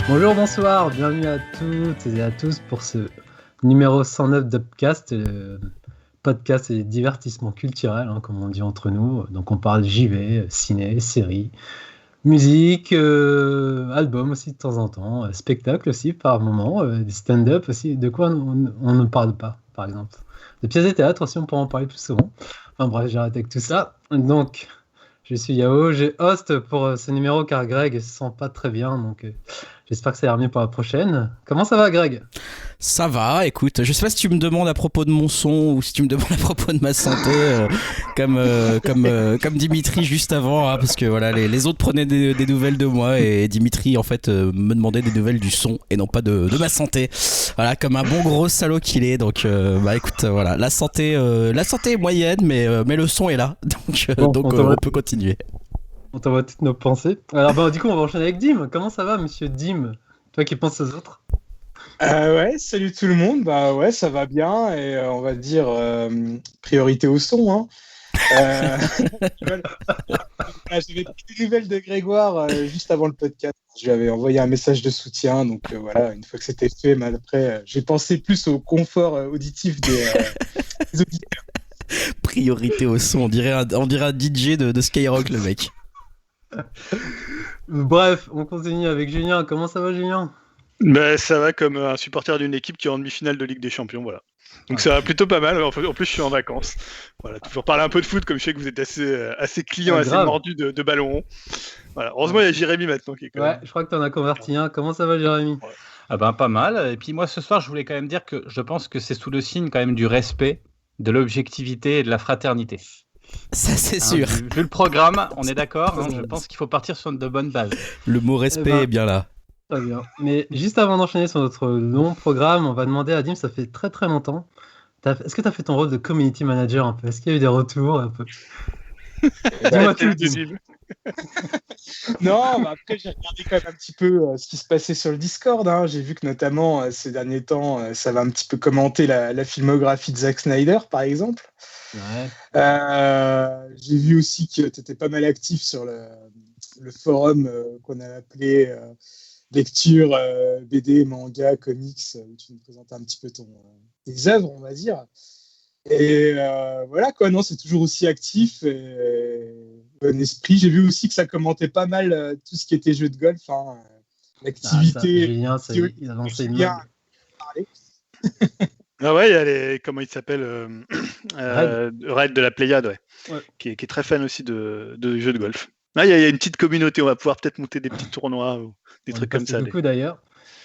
Bonjour, bonsoir, bienvenue à toutes et à tous pour ce numéro 109 d'Upcast, le podcast et divertissement culturel, comme on dit entre nous. Donc on parle JV, ciné, séries, musique, album aussi de temps en temps, spectacle aussi par moment, des stand-up aussi. De quoi on ne parle pas, par exemple? De pièces de théâtre aussi, on pourra en parler plus souvent. Enfin bref, j'arrête avec tout ça. Donc, je suis Yao, j'ai host pour ce numéro car Greg se sent pas très bien, donc j'espère que ça ira mieux pour la prochaine. Comment ça va, Greg? Ça va, écoute, je sais pas si tu me demandes à propos de mon son ou si tu me demandes à propos de ma santé, comme Dimitri juste avant, parce que voilà, les autres prenaient des nouvelles de moi et Dimitri en fait me demandait des nouvelles du son et non pas de ma santé. Voilà, comme un bon gros salaud qu'il est. Donc écoute, voilà, la santé est moyenne, mais le son est là, donc on peut continuer. On t'envoie toutes nos pensées. Alors du coup, on va enchaîner avec Dim. Comment ça va, monsieur Dim? Toi qui penses aux autres. Ouais, salut tout le monde. Bah ouais, ça va bien et on va dire priorité au son. Hein. J'avais pris des nouvelles de Grégoire juste avant le podcast. Je lui avais envoyé un message de soutien. Donc voilà, une fois que c'était fait, mais après, j'ai pensé plus au confort auditif des auditeurs. Priorité au son, on dirait un DJ de Skyrock, le mec. Bref, on continue avec Julien. Comment ça va, Julien? Ben, ça va comme un supporter d'une équipe qui est en demi-finale de Ligue des Champions, voilà. Donc ça va plutôt pas mal. En plus, je suis en vacances. Voilà, toujours parler un peu de foot, comme je sais que vous êtes assez client, assez mordu de ballon rond. Voilà. Heureusement, il y a Jérémy maintenant qui est quand même... je crois que t'en as converti un. Comment ça va, Jérémy? Ouais. Ah ben, pas mal. Et puis moi, ce soir, je voulais quand même dire que je pense que c'est sous le signe quand même du respect, de l'objectivité et de la fraternité. Ça, c'est sûr. Vu le programme, on est d'accord. Je pense qu'il faut partir sur de bonnes bases. Le mot respect est bien là. Très bien. Mais juste avant d'enchaîner sur notre long programme, on va demander à Dim, ça fait très très longtemps. Est-ce que tu as fait ton rôle de community manager un peu? Est-ce qu'il y a eu des retours un peu? Dis-moi tout, Dim. Non, après j'ai regardé quand même un petit peu ce qui se passait sur le Discord. Hein. J'ai vu que notamment ces derniers temps, ça va un petit peu commenter la filmographie de Zack Snyder, par exemple. Ouais. J'ai vu aussi que tu étais pas mal actif sur le forum qu'on a appelé lecture BD, manga, comics, où tu nous présentes un petit peu tes œuvres, on va dire. Et voilà quoi, non, c'est toujours aussi actif et bon esprit. J'ai vu aussi que ça commentait pas mal tout ce qui était jeu de golf, hein, l'activité. Julien, il a lancé une bien parler. Ah ouais, il y a comment il s'appelle Red de la Pléiade, ouais. Qui est très fan aussi de jeux de golf. Là, il y a une petite communauté, on va pouvoir peut-être monter des petits tournois ou des trucs comme ça. Beaucoup d'ailleurs.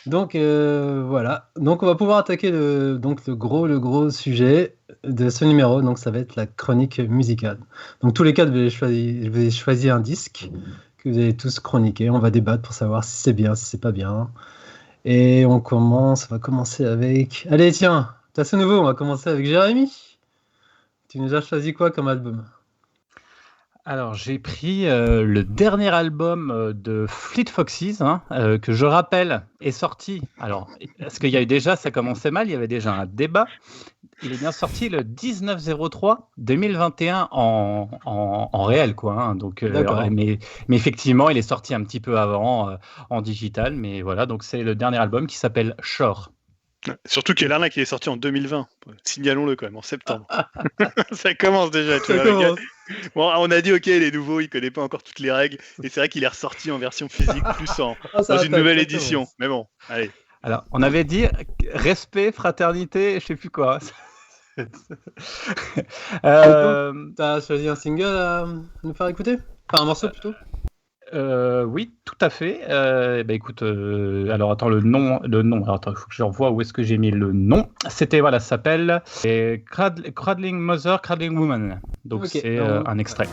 Donc voilà, donc on va pouvoir attaquer le gros sujet de ce numéro, donc ça va être la chronique musicale. Donc tous les quatre, je vais choisir un disque que vous allez tous chroniquer, on va débattre pour savoir si c'est bien, si c'est pas bien. Et on va commencer avec... Allez tiens, c'est assez nouveau, on va commencer avec Jérémy. Tu nous as choisi quoi comme album? Alors, j'ai pris le dernier album de Fleet Foxes, que je rappelle est sorti. Alors, parce qu'il y a eu déjà, ça commençait mal, il y avait déjà un débat. Il est bien sorti le 19/03/2021 en réel, quoi. Hein, donc, mais effectivement, il est sorti un petit peu avant en digital. Mais voilà, donc c'est le dernier album qui s'appelle Shore. Surtout qu'il y a l'un qui est sorti en 2020. Signalons-le quand même, en septembre. Ça commence déjà, tu vois. Bon, on a dit, ok, les nouveaux, il ne connaît pas encore toutes les règles. Et c'est vrai qu'il est ressorti en version physique, plus dans une nouvelle édition. Mais bon, allez. Alors, on avait dit respect, fraternité, je ne sais plus quoi. T'as choisi un single à nous faire écouter? Enfin, un morceau plutôt? Oui, tout à fait. Écoute, alors attends, le nom. Alors attends, il faut que je revoie où est-ce que j'ai mis le nom. C'était, voilà, ça s'appelle Cradling Mother, Cradling Woman. Donc c'est un extrait.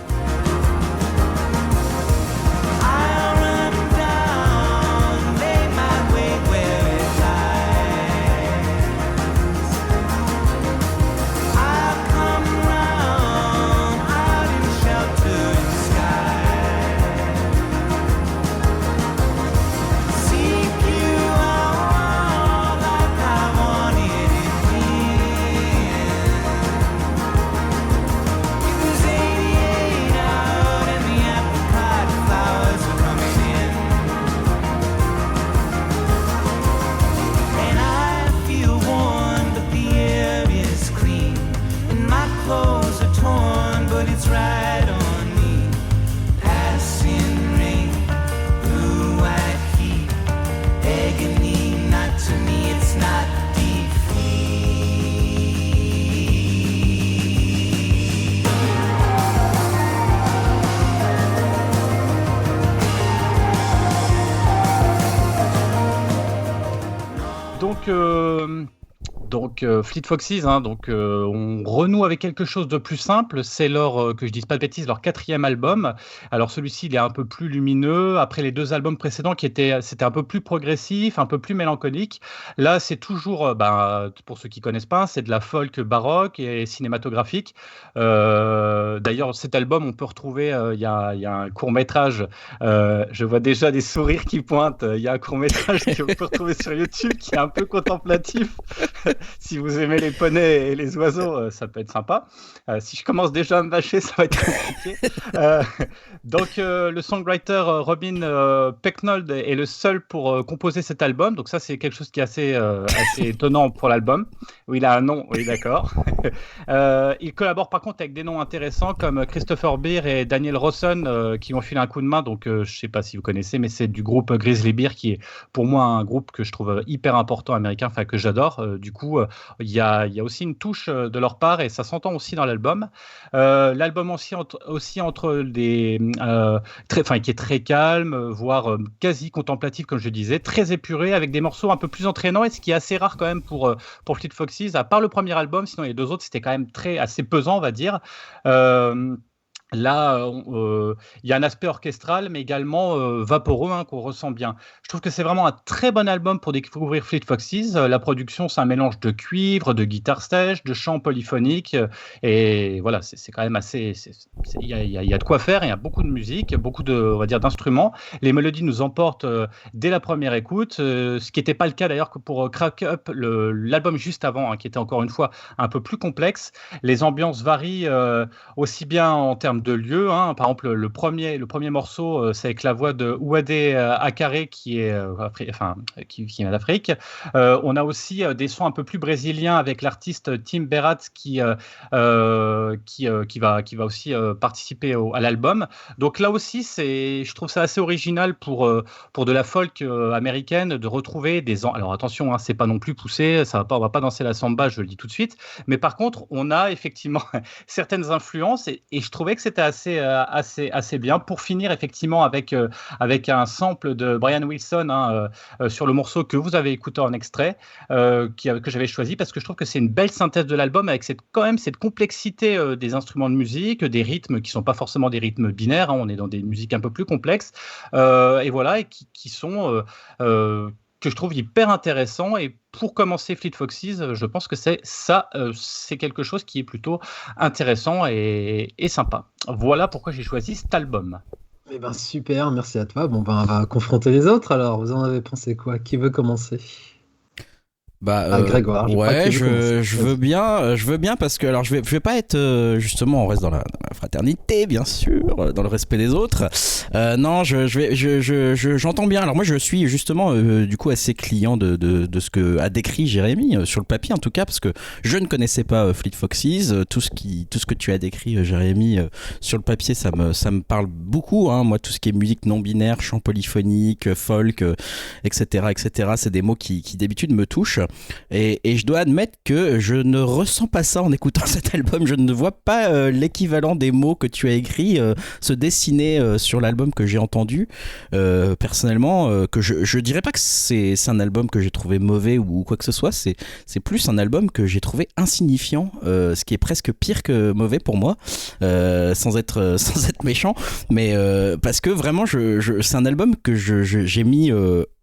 donc Fleet Foxes, hein, donc on renoue avec quelque chose de plus simple. C'est leur, que je dise pas de bêtises, leur 4e album. Alors celui-ci, il est un peu plus lumineux. Après les 2 albums précédents c'était un peu plus progressif, un peu plus mélancolique. Là, c'est toujours, pour ceux qui connaissent pas, c'est de la folk baroque et cinématographique. D'ailleurs, cet album, on peut retrouver, il y a un court-métrage. Je vois déjà des sourires qui pointent. Il y a un court-métrage qu'on peut retrouver sur YouTube qui est un peu contemplatif. Si vous aimez les poneys et les oiseaux, ça peut être sympa. Si je commence déjà à me vacher, ça va être compliqué. Donc, le songwriter Robin Pecknold est le seul pour composer cet album. Donc ça, c'est quelque chose qui est assez étonnant pour l'album. Oui, il a un nom, oui, d'accord. Il collabore par contre avec des noms intéressants comme Christopher Beer et Daniel Rawson qui ont filé un coup de main. Donc, je ne sais pas si vous connaissez, mais c'est du groupe Grizzly Bear qui est pour moi un groupe que je trouve hyper important américain, enfin que j'adore. Du coup, il y a aussi une touche de leur part et ça s'entend aussi dans l'album. L'album aussi entre des qui est très calme, voire quasi contemplatif comme je disais, très épuré avec des morceaux un peu plus entraînants et ce qui est assez rare quand même pour Fleet Foxes. À part le premier album, sinon les 2 autres c'était quand même assez pesant, on va dire. Là, il y a un aspect orchestral, mais également vaporeux qu'on ressent bien. Je trouve que c'est vraiment un très bon album pour découvrir Fleet Foxes. La production, c'est un mélange de cuivre, de guitare sèche, de chants polyphoniques. Et voilà, c'est quand même assez... Il y a de quoi faire, il y a beaucoup de musique, beaucoup on va dire, d'instruments. Les mélodies nous emportent dès la première écoute, ce qui n'était pas le cas d'ailleurs que pour Crack Up, l'album juste avant, qui était encore une fois un peu plus complexe. Les ambiances varient aussi bien en termes de lieux, hein. Par exemple le premier morceau c'est avec la voix de Ouade Akare qui vient d'Afrique. On a aussi des sons un peu plus brésiliens avec l'artiste Tim Berat qui va aussi participer à l'album. Donc là aussi je trouve ça assez original pour de la folk américaine de retrouver alors attention, hein, c'est pas non plus poussé, on va pas danser la samba, je le dis tout de suite, mais par contre on a effectivement certaines influences et je trouvais que c'était assez bien pour finir effectivement avec un sample de Brian Wilson sur le morceau que vous avez écouté en extrait que j'avais choisi parce que je trouve que c'est une belle synthèse de l'album avec cette complexité des instruments de musique, des rythmes qui sont pas forcément des rythmes binaires, hein, on est dans des musiques un peu plus complexes et voilà et qui sont que je trouve hyper intéressant. Et pour commencer Fleet Foxes, je pense que c'est quelque chose qui est plutôt intéressant et sympa. Voilà pourquoi j'ai choisi cet album. Eh ben super, merci à toi. Bon ben on va confronter les autres alors. Vous en avez pensé quoi? Qui veut commencer? Grégoire. Je veux bien parce que alors je vais pas être justement on reste dans la fraternité bien sûr, dans le respect des autres. Non, j'entends bien. Alors moi je suis justement du coup assez client de ce que a décrit Jérémy sur le papier en tout cas parce que je ne connaissais pas Fleet Foxes. Tout ce que tu as décrit Jérémy sur le papier ça me parle beaucoup. Hein. Moi tout ce qui est musique non binaire, chant polyphonique, folk, etc. C'est des mots qui d'habitude me touchent. Et je dois admettre que je ne ressens pas ça en écoutant cet album. Je ne vois pas l'équivalent des mots que tu as écrits se dessiner sur l'album que j'ai entendu. Personnellement, que je dirais pas que c'est un album que j'ai trouvé mauvais ou quoi que ce soit. C'est plus un album que j'ai trouvé insignifiant, ce qui est presque pire que mauvais pour moi, sans être méchant. Mais parce que vraiment, c'est un album que j'ai mis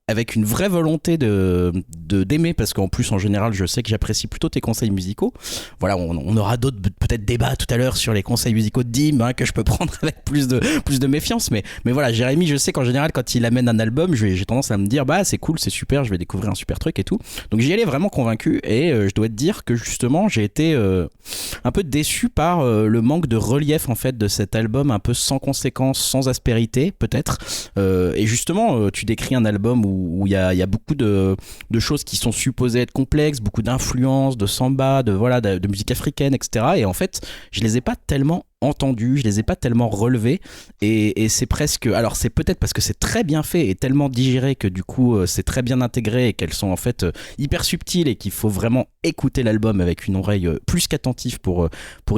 avec une vraie volonté d'aimer parce qu'en plus en général je sais que j'apprécie plutôt tes conseils musicaux. Voilà, on aura d'autres peut-être débats tout à l'heure sur les conseils musicaux de Dim que je peux prendre avec plus de méfiance, mais voilà, Jérémy, je sais qu'en général quand il amène un album j'ai tendance à me dire c'est cool, c'est super, je vais découvrir un super truc et tout, donc j'y allais vraiment convaincu et je dois te dire que justement j'ai été un peu déçu par le manque de relief en fait de cet album, un peu sans conséquence, sans aspérité peut-être, et justement tu décris un album où il y a beaucoup de choses qui sont supposées être complexes, beaucoup d'influences, de samba, de musique africaine, etc. Et en fait, je les ai pas tellement entendus, je les ai pas tellement relevés, et c'est presque, alors c'est peut-être parce que c'est très bien fait et tellement digéré que du coup c'est très bien intégré et qu'elles sont en fait hyper subtiles et qu'il faut vraiment écouter l'album avec une oreille plus qu'attentive pour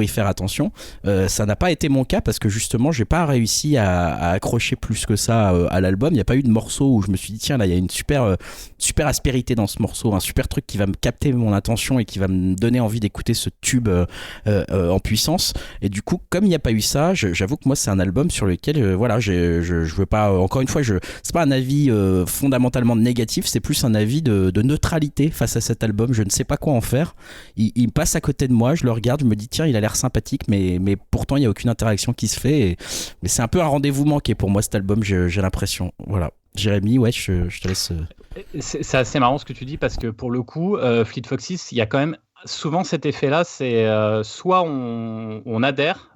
y faire attention. Ça n'a pas été mon cas parce que justement j'ai pas réussi à accrocher plus que ça à l'album. Il n'y a pas eu de morceau où je me suis dit tiens là il y a une super aspérité dans ce morceau, un super truc qui va me capter mon attention et qui va me donner envie d'écouter ce tube en puissance. Et du coup comme il n'y a pas eu ça, j'avoue que moi c'est un album sur lequel voilà, je veux pas, encore une fois, c'est pas un avis fondamentalement négatif, c'est plus un avis de neutralité face à cet album. Je ne sais pas quoi en faire. Il passe à côté de moi, je le regarde, je me dis tiens il a l'air sympathique, mais pourtant il n'y a aucune interaction qui se fait, mais c'est un peu un rendez-vous manqué pour moi cet album, j'ai l'impression. Voilà. Jérémy, ouais, je te laisse. C'est assez marrant ce que tu dis parce que pour le coup, Fleet Foxes, il y a quand même souvent cet effet-là, c'est soit on adhère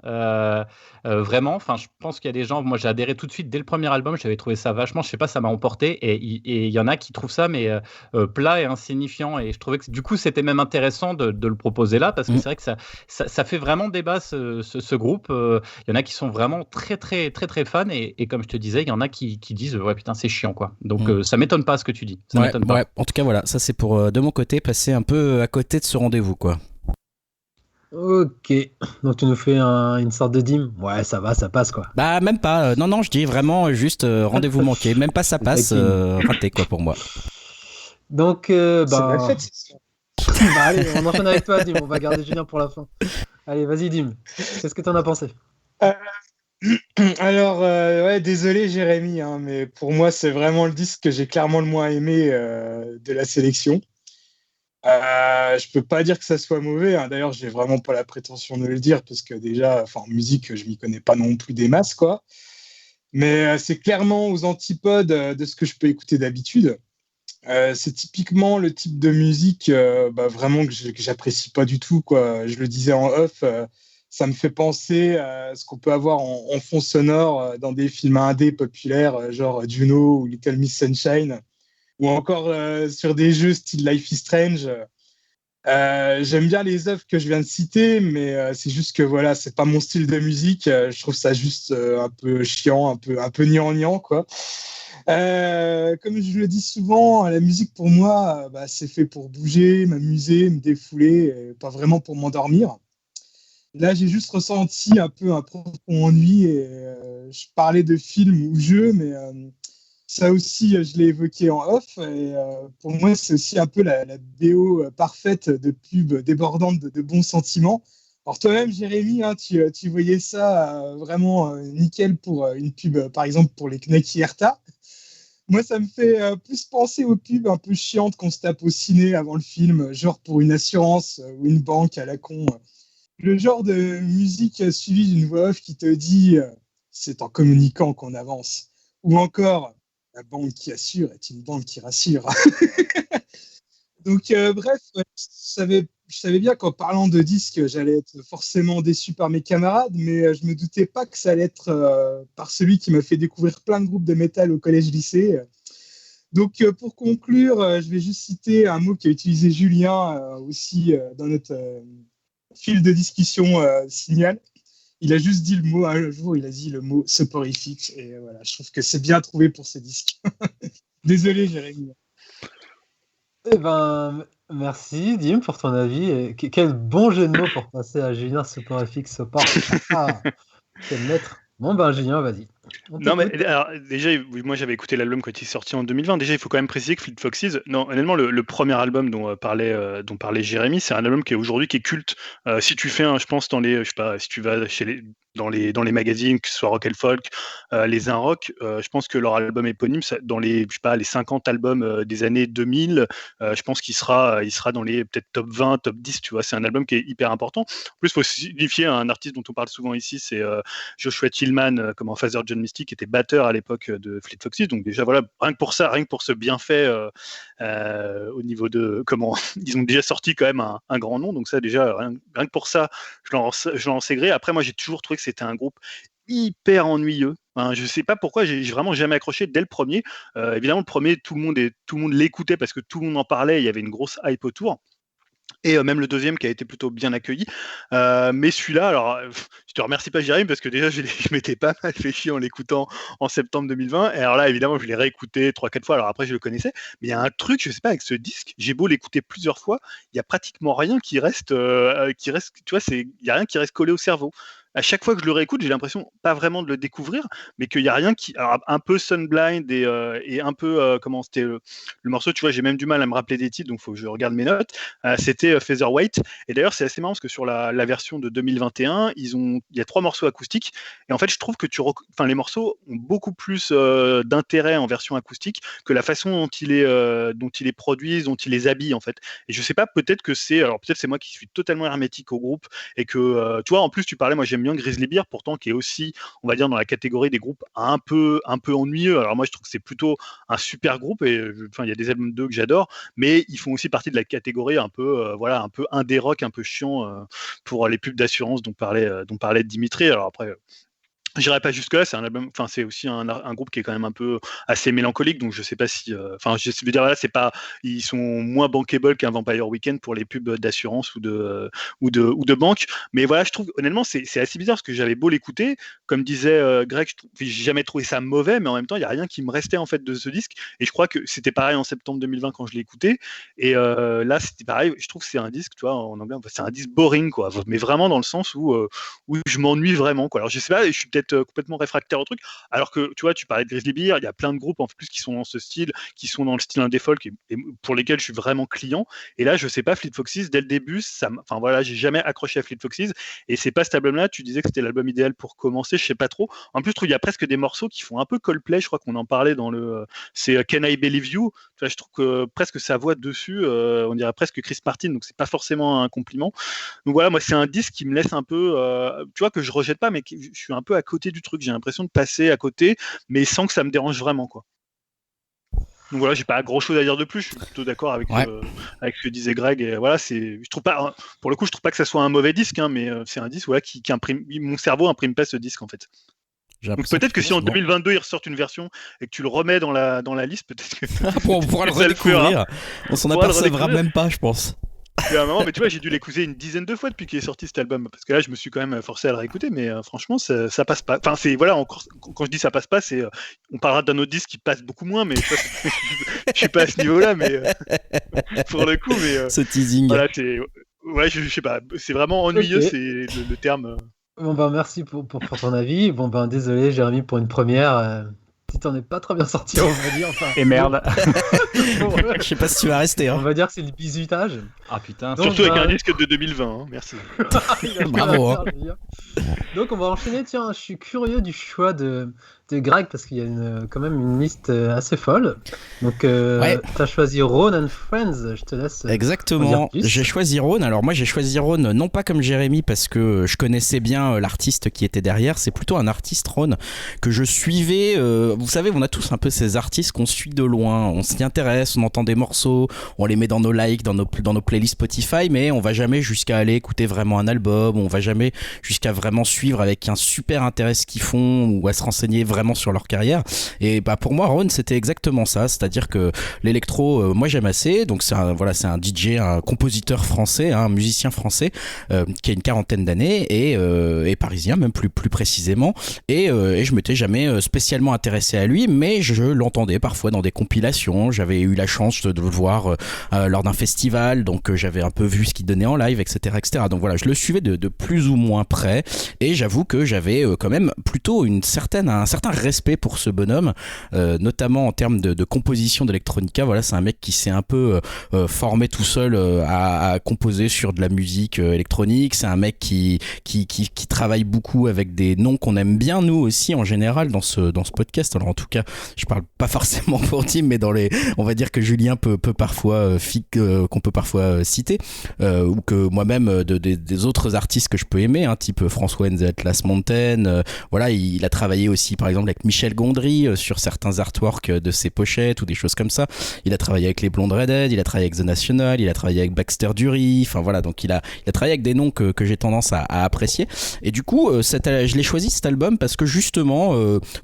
vraiment, enfin je pense qu'il y a des gens, moi j'ai adhéré tout de suite dès le premier album, j'avais trouvé ça vachement, je sais pas, ça m'a emporté, et il y en a qui trouvent ça mais plat et insignifiant, et je trouvais que du coup c'était même intéressant de le proposer là parce que c'est vrai que ça fait vraiment débat ce groupe. Il y en a qui sont vraiment très très très très fans, et comme je te disais, il y en a qui disent ouais putain c'est chiant quoi, donc ça m'étonne pas ce que tu dis, ça m'étonne pas. Ouais, en tout cas voilà, ça c'est pour de mon côté passer un peu à côté de ce rendez-vous quoi. Ok, donc tu nous fais une sorte de dîme. Ouais, ça va, ça passe quoi. Bah même pas, non, je dis vraiment juste rendez-vous manqué, même pas ça passe, raté quoi pour moi. Donc, C'est mal fait, bah, allez, on enchaîne avec toi, Dim, on va garder Julien pour la fin. Allez, vas-y, Dim, qu'est-ce que t'en as pensé? Alors, ouais, désolé Jérémy, hein, mais pour moi, c'est vraiment le disque que j'ai clairement le moins aimé de la sélection. Je peux pas dire que ça soit mauvais, hein. D'ailleurs, j'ai vraiment pas la prétention de le dire parce que déjà, en musique, je m'y connais pas non plus des masses, quoi. Mais c'est clairement aux antipodes de ce que je peux écouter d'habitude. C'est typiquement le type de musique vraiment que j'apprécie pas du tout, quoi. Je le disais en off, ça me fait penser à ce qu'on peut avoir en fond sonore dans des films indés populaires, genre Juno ou Little Miss Sunshine, ou encore sur des jeux style Life is Strange. J'aime bien les œuvres que je viens de citer, mais c'est juste que voilà, c'est pas mon style de musique. Je trouve ça juste un peu chiant, un peu gnangnan, quoi. Comme je le dis souvent, la musique pour moi, c'est fait pour bouger, m'amuser, me défouler, et pas vraiment pour m'endormir. Là, j'ai juste ressenti un peu un profond ennui, et je parlais de films ou jeux, mais ça aussi, je l'ai évoqué en off, et pour moi, c'est aussi un peu la BO parfaite de pub débordante de bons sentiments. Alors toi-même, Jérémy, hein, tu voyais ça vraiment nickel pour une pub, par exemple pour les Knacky Herta. Moi, ça me fait plus penser aux pubs un peu chiantes qu'on se tape au ciné avant le film, genre pour une assurance ou une banque à la con. Le genre de musique suivie d'une voix off qui te dit c'est en communiquant qu'on avance. Ou encore, la banque qui assure est une banque qui rassure. Donc, bref, je savais bien qu'en parlant de disques, j'allais être forcément déçu par mes camarades, mais je me doutais pas que ça allait être par celui qui m'a fait découvrir plein de groupes de métal au collège-lycée. Donc, pour conclure, je vais juste citer un mot qu'a utilisé Julien aussi dans notre fil de discussion Signal. Il a juste dit le mot, un jour, il a dit le mot soporifique. Et voilà, je trouve que c'est bien trouvé pour ces disques. Désolé, Jérémy. Eh ben, merci, Dim, pour ton avis. Et quel bon jeu de mots pour passer à Julien Soporifique Sopor. Quel maître. Bon, ben, Julien, vas-y. Non, mais alors, déjà, moi j'avais écouté l'album quand il est sorti en 2020. Déjà, il faut quand même préciser que Fleet Foxes, non, honnêtement, le premier album dont parlait Jérémy, c'est un album qui est aujourd'hui qui est culte. Si tu fais je pense, je sais pas, si tu vas dans les magazines, que ce soit Rock and Folk, les Un Rock, je pense que leur album éponyme, dans les 50 albums des années 2000, je pense qu'il sera dans les peut-être top 20, top 10, tu vois. C'est un album qui est hyper important. En plus, il faut signifier un artiste dont on parle souvent ici, c'est Joshua Tillman, comme en Father John Misty, qui était batteur à l'époque de Fleet Foxes. Donc déjà, voilà, rien que pour ce bienfait au niveau de comment ils ont déjà sorti quand même un grand nom. Donc ça, déjà, rien que pour ça, je l'en sais gré. Après, moi, j'ai toujours trouvé que c'était un groupe hyper ennuyeux. Je sais pas pourquoi, j'ai vraiment jamais accroché dès le premier. Évidemment, le premier, tout le monde l'écoutait parce que tout le monde en parlait. Il y avait une grosse hype autour. Et même le deuxième qui a été plutôt bien accueilli. Mais celui-là, alors, je te remercie pas, Jérémy, parce que déjà, je m'étais pas mal fait chier en l'écoutant en septembre 2020. Et alors là, évidemment, je l'ai réécouté 3-4 fois. Alors après, je le connaissais. Mais il y a un truc, je sais pas, avec ce disque, j'ai beau l'écouter plusieurs fois, il y a pratiquement rien qui reste, tu vois, il y a rien qui reste collé au cerveau. À chaque fois que je le réécoute, j'ai l'impression pas vraiment de le découvrir, mais qu'il y a rien qui, alors un peu Sunblind et un peu comment c'était le morceau, tu vois, j'ai même du mal à me rappeler des titres, donc faut que je regarde mes notes. C'était Featherweight, et d'ailleurs c'est assez marrant parce que sur la version de 2021, il y a 3 morceaux acoustiques, et en fait je trouve que les morceaux ont beaucoup plus d'intérêt en version acoustique que la façon dont ils les produisent, dont ils les habillent en fait. Et je sais pas, peut-être c'est moi qui suis totalement hermétique au groupe et que tu vois, en plus tu parlais, moi j'aime bien Grizzly Bear, pourtant qui est aussi, on va dire, dans la catégorie des groupes un peu ennuyeux. Alors moi je trouve que c'est plutôt un super groupe, et il y a des albums d'eux que j'adore, mais ils font aussi partie de la catégorie un peu un peu indé rock, un peu chiant pour les pubs d'assurance dont parlait Dimitri. Alors après, j'irai pas jusque là, c'est un album, c'est aussi un groupe qui est quand même un peu assez mélancolique, donc je sais pas si, je veux dire là, c'est pas, ils sont moins bankable qu'un Vampire Weekend pour les pubs d'assurance ou de banque, mais voilà, je trouve honnêtement c'est assez bizarre parce que j'avais beau l'écouter, comme disait Greg, j'ai jamais trouvé ça mauvais, mais en même temps il y a rien qui me restait en fait de ce disque, et je crois que c'était pareil en septembre 2020 quand je l'ai écouté, et là c'était pareil, je trouve que c'est un disque, tu vois, en anglais c'est un disque boring quoi, mais vraiment dans le sens où je m'ennuie vraiment quoi. Alors je sais pas, je suis peut-être complètement réfractaire au truc, alors que tu vois, tu parlais de Grizzly Bear, il y a plein de groupes en plus qui sont dans ce style, qui sont dans le style indé folk, et pour lesquels je suis vraiment client, et là je sais pas, Fleet Foxes dès le début, j'ai jamais accroché à Fleet Foxes, et c'est pas cet album là, tu disais que c'était l'album idéal pour commencer, je sais pas trop, en plus je trouve il y a presque des morceaux qui font un peu Coldplay, je crois qu'on en parlait c'est Can I Believe You, tu vois, je trouve que presque sa voix dessus, on dirait presque Chris Martin, donc c'est pas forcément un compliment. Donc voilà, moi c'est un disque qui me laisse un peu, tu vois, que je rejette pas, mais je suis un peu à côté du truc. J'ai l'impression de passer à côté, mais sans que ça me dérange vraiment, quoi. Donc voilà, j'ai pas grand chose à dire de plus. Je suis plutôt d'accord avec ce que disait Greg. Et voilà, je trouve pas, pour le coup, je trouve pas que ça soit un mauvais disque, hein, mais c'est un disque qui imprime. Mon cerveau imprime pas ce disque en fait. Donc peut-être que si en 2022 ils ressortent une version et que tu le remets dans la liste, peut-être que on pourra le redécouvrir. On s'en apercevra même pas, je pense. Et à un moment, mais tu vois, j'ai dû l'écouter une dizaine de fois depuis qu'il est sorti cet album, parce que là, je me suis quand même forcé à le réécouter, mais franchement, ça passe pas. Enfin, c'est voilà, encore, quand je dis ça passe pas, c'est, on parlera d'un autre disque qui passe beaucoup moins, mais je suis pas à ce niveau-là, mais pour le coup, mais ce teasing. Voilà, je sais pas, c'est vraiment ennuyeux, Okay. c'est le terme. Bon ben merci pour ton avis. Bon ben désolé Jérémy pour une première. Si t'en es pas très bien sorti, on va dire. Enfin, et merde. Je sais pas si tu vas rester. Hein. On va dire que c'est le bisutage. Ah putain. Donc, surtout avec un disque de 2020, hein, merci. Bravo. Hein. Donc on va enchaîner. Tiens, je suis curieux du choix de Greg parce qu'il y a quand même une liste assez folle. Donc t'as choisi Rhone and Friends. Je te laisse. Exactement. J'ai choisi Rhone. Alors moi j'ai choisi Rhone non pas comme Jérémy parce que je connaissais bien l'artiste qui était derrière. C'est plutôt un artiste Rhone que je suivais. Vous savez, on a tous un peu ces artistes qu'on suit de loin. On s'y intéresse, on entend des morceaux, on les met dans nos likes, dans nos playlists Spotify, mais on va jamais jusqu'à aller écouter vraiment un album. On va jamais jusqu'à vraiment suivre avec un super intérêt ce qu'ils font ou à se renseigner vraiment sur leur carrière. Et bah pour moi Rhone c'était exactement ça, c'est-à-dire que l'électro moi j'aime assez, donc c'est un DJ, un compositeur français, un musicien français qui a une 40aine d'années et parisien même plus précisément, et je m'étais jamais spécialement intéressé à lui, mais je l'entendais parfois dans des compilations. J'avais eu la chance de le voir lors d'un festival, donc j'avais un peu vu ce qu'il donnait en live, etc. Donc voilà, je le suivais de plus ou moins près, et j'avoue que j'avais quand même plutôt un certain respect pour ce bonhomme, notamment en termes de composition d'electronica. Voilà, c'est un mec qui s'est un peu formé tout seul à composer sur de la musique électronique. C'est un mec qui travaille beaucoup avec des noms qu'on aime bien nous aussi en général dans ce podcast. Alors en tout cas, je parle pas forcément pour Tim, mais on va dire que Julien peut parfois qu'on peut parfois citer, ou que moi-même des autres artistes que je peux aimer, hein, type François and the Atlas Mountain. Voilà, il a travaillé aussi par exemple avec Michel Gondry sur certains artworks de ses pochettes ou des choses comme ça. Il a travaillé avec les Blondes Redhead, il a travaillé avec The National, il a travaillé avec Baxter Dury. Enfin voilà, donc il a travaillé avec des noms que j'ai tendance à apprécier. Et du coup, je l'ai choisi cet album parce que justement,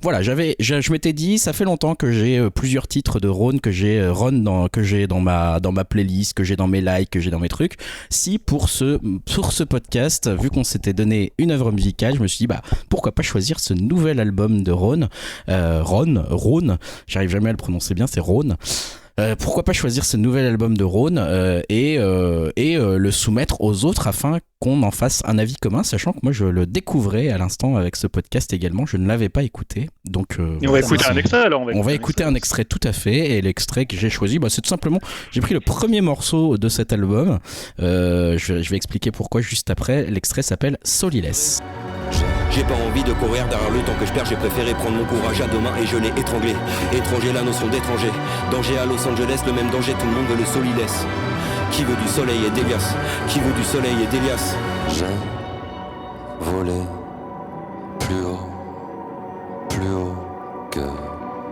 voilà, je je m'étais dit, ça fait longtemps que j'ai plusieurs titres de Rhône que j'ai dans ma playlist, que j'ai dans mes likes, que j'ai dans mes trucs. Si pour ce podcast, vu qu'on s'était donné une œuvre musicale, je me suis dit pourquoi pas choisir ce nouvel album de Rhône, j'arrive jamais à le prononcer bien, c'est Rhône. Pourquoi pas choisir ce nouvel album de Rhône et le soumettre aux autres afin qu'on en fasse un avis commun, sachant que moi je le découvrais à l'instant avec ce podcast également, je ne l'avais pas écouté. Donc, on va écouter un extrait alors. On va écouter un extrait tout à fait, et l'extrait que j'ai choisi, c'est tout simplement, j'ai pris le premier morceau de cet album, je vais expliquer pourquoi juste après. L'extrait s'appelle Soliless. J'ai pas envie de courir derrière le temps que je perds, j'ai préféré prendre mon courage à deux mains et je l'ai étranglé. Étranger, la notion d'étranger. Danger à Los Angeles, le même danger, tout le monde veut le Soliless. Qui veut du soleil et d'Elias? Qui veut du soleil et d'Elias? J'ai volé plus haut que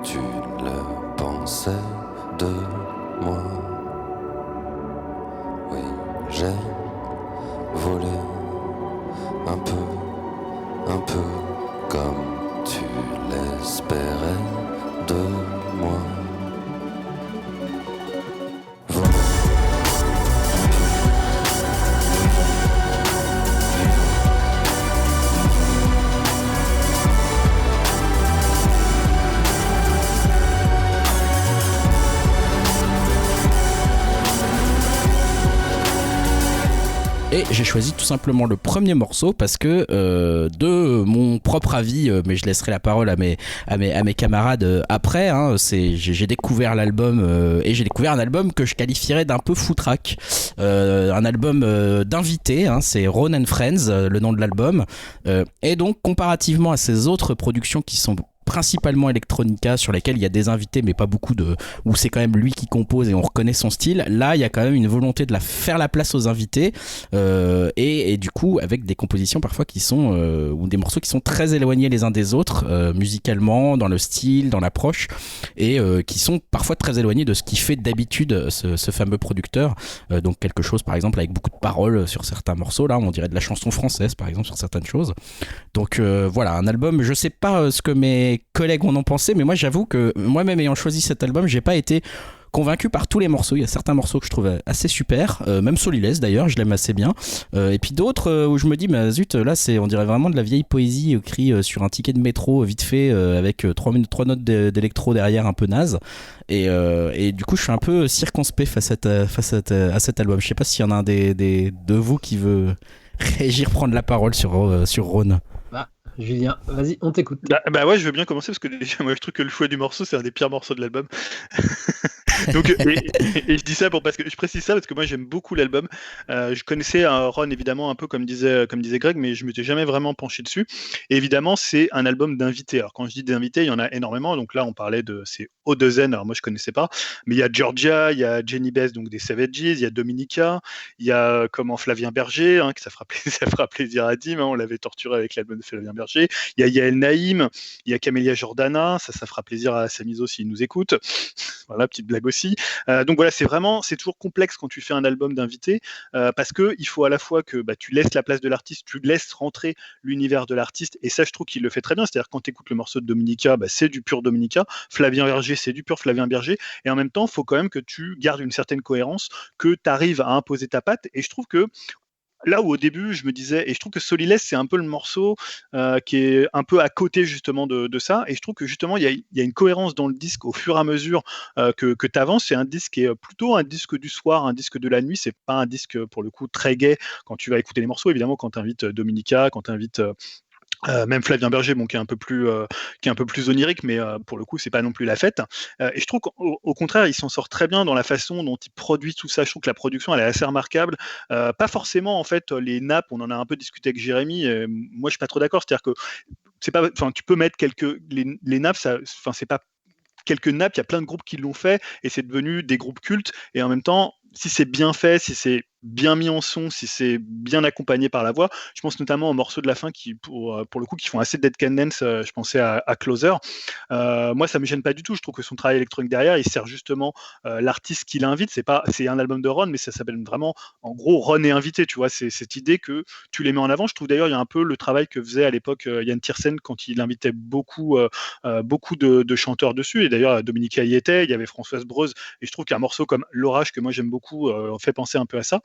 tu le pensais de moi. Oui, j'ai volé un peu comme tu l'espérais de moi. Voilà. Et j'ai choisi tout simplement le premier morceau parce que de mon propre avis, mais je laisserai la parole à mes camarades après, j'ai découvert l'album et j'ai découvert un album que je qualifierais d'un peu foutraque, un album d'invité, c'est Rhône and Friends, le nom de l'album, et donc comparativement à ces autres productions qui sont principalement Electronica, sur lesquels il y a des invités mais pas beaucoup où c'est quand même lui qui compose et on reconnaît son style. Là il y a quand même une volonté de faire la place aux invités et du coup avec des compositions parfois qui sont ou des morceaux qui sont très éloignés les uns des autres musicalement, dans le style, dans l'approche, et qui sont parfois très éloignés de ce qui fait d'habitude ce fameux producteur, donc quelque chose par exemple avec beaucoup de paroles sur certains morceaux, là on dirait de la chanson française par exemple sur certaines choses. Donc voilà, un album, je sais pas ce que mes collègues en ont pensé, mais moi j'avoue que moi-même ayant choisi cet album, j'ai pas été convaincu par tous les morceaux. Il y a certains morceaux que je trouve assez super, même Soliless d'ailleurs, je l'aime assez bien, et puis d'autres où je me dis zut, là on dirait vraiment de la vieille poésie écrite sur un ticket de métro vite fait avec trois notes d'électro derrière un peu naze, et du coup je suis un peu circonspect face à cet album. Je sais pas s'il y en a un de vous qui veut réagir, prendre la parole sur Rhône. Julien, vas-y, on t'écoute. Ouais, je veux bien commencer parce que déjà, moi, je trouve que le choix du morceau, c'est un des pires morceaux de l'album. Donc, et je dis ça parce que je précise ça parce que moi j'aime beaucoup l'album. Je connaissais Ron évidemment un peu comme disait Greg, mais je m'étais jamais vraiment penché dessus. Et évidemment, c'est un album d'invités. Alors quand je dis d'invités, il y en a énormément. Donc là, on parlait de c'est O2N. Alors moi je connaissais pas, mais il y a Georgia, il y a Jenny Bess donc des Savages, il y a Dominica, il y a Flavien Berger, que ça fera plaisir à Dim. On l'avait torturé avec l'album de Flavien Berger. Il y a Yael Naïm, il y a Camélia Jordana. Ça fera plaisir à Samizo s'il nous écoute. Voilà, petite blague aussi. Donc voilà, c'est toujours complexe quand tu fais un album d'invité parce que il faut à la fois que tu laisses la place de l'artiste, tu laisses rentrer l'univers de l'artiste, et ça je trouve qu'il le fait très bien. C'est-à-dire quand tu écoutes le morceau de Dominica, c'est du pur Dominica, Flavien Berger c'est du pur Flavien Berger, et en même temps il faut quand même que tu gardes une certaine cohérence, que tu arrives à imposer ta patte, et je trouve que là où au début je me disais, et je trouve que Soliless c'est un peu le morceau qui est un peu à côté justement de ça, et je trouve que justement il y a une cohérence dans le disque au fur et à mesure que tu avances. C'est un disque qui est plutôt un disque du soir, un disque de la nuit, c'est pas un disque pour le coup très gai quand tu vas écouter les morceaux. Évidemment quand tu invites Dominica, quand tu invites même Flavien Berger, qui est un peu plus onirique, mais pour le coup c'est pas non plus la fête, et je trouve qu'au contraire il s'en sort très bien dans la façon dont il produit tout ça. Je trouve que la production elle est assez remarquable, pas forcément en fait les nappes, on en a un peu discuté avec Jérémy, moi je suis pas trop d'accord, c'est-à-dire que c'est pas, enfin tu peux mettre les nappes, c'est pas quelques nappes, il y a plein de groupes qui l'ont fait et c'est devenu des groupes cultes, et en même temps si c'est bien fait, si c'est bien mis en son, si c'est bien accompagné par la voix. Je pense notamment aux morceaux de la fin qui, pour le coup, qui font assez Dead Can Dance. Je pensais à Closer. Moi, ça me gêne pas du tout. Je trouve que son travail électronique derrière, il sert justement l'artiste qui l'invite. C'est un album de Ron, mais ça s'appelle vraiment, en gros, Ron est invité. Tu vois, c'est cette idée que tu les mets en avant. Je trouve d'ailleurs, il y a un peu le travail que faisait à l'époque Yann Tiersen quand il invitait beaucoup de chanteurs dessus. Et d'ailleurs, Dominica y était. Il y avait Françoise Breuse. Et je trouve qu'un morceau comme L'Orage, que moi j'aime beaucoup, fait penser un peu à ça.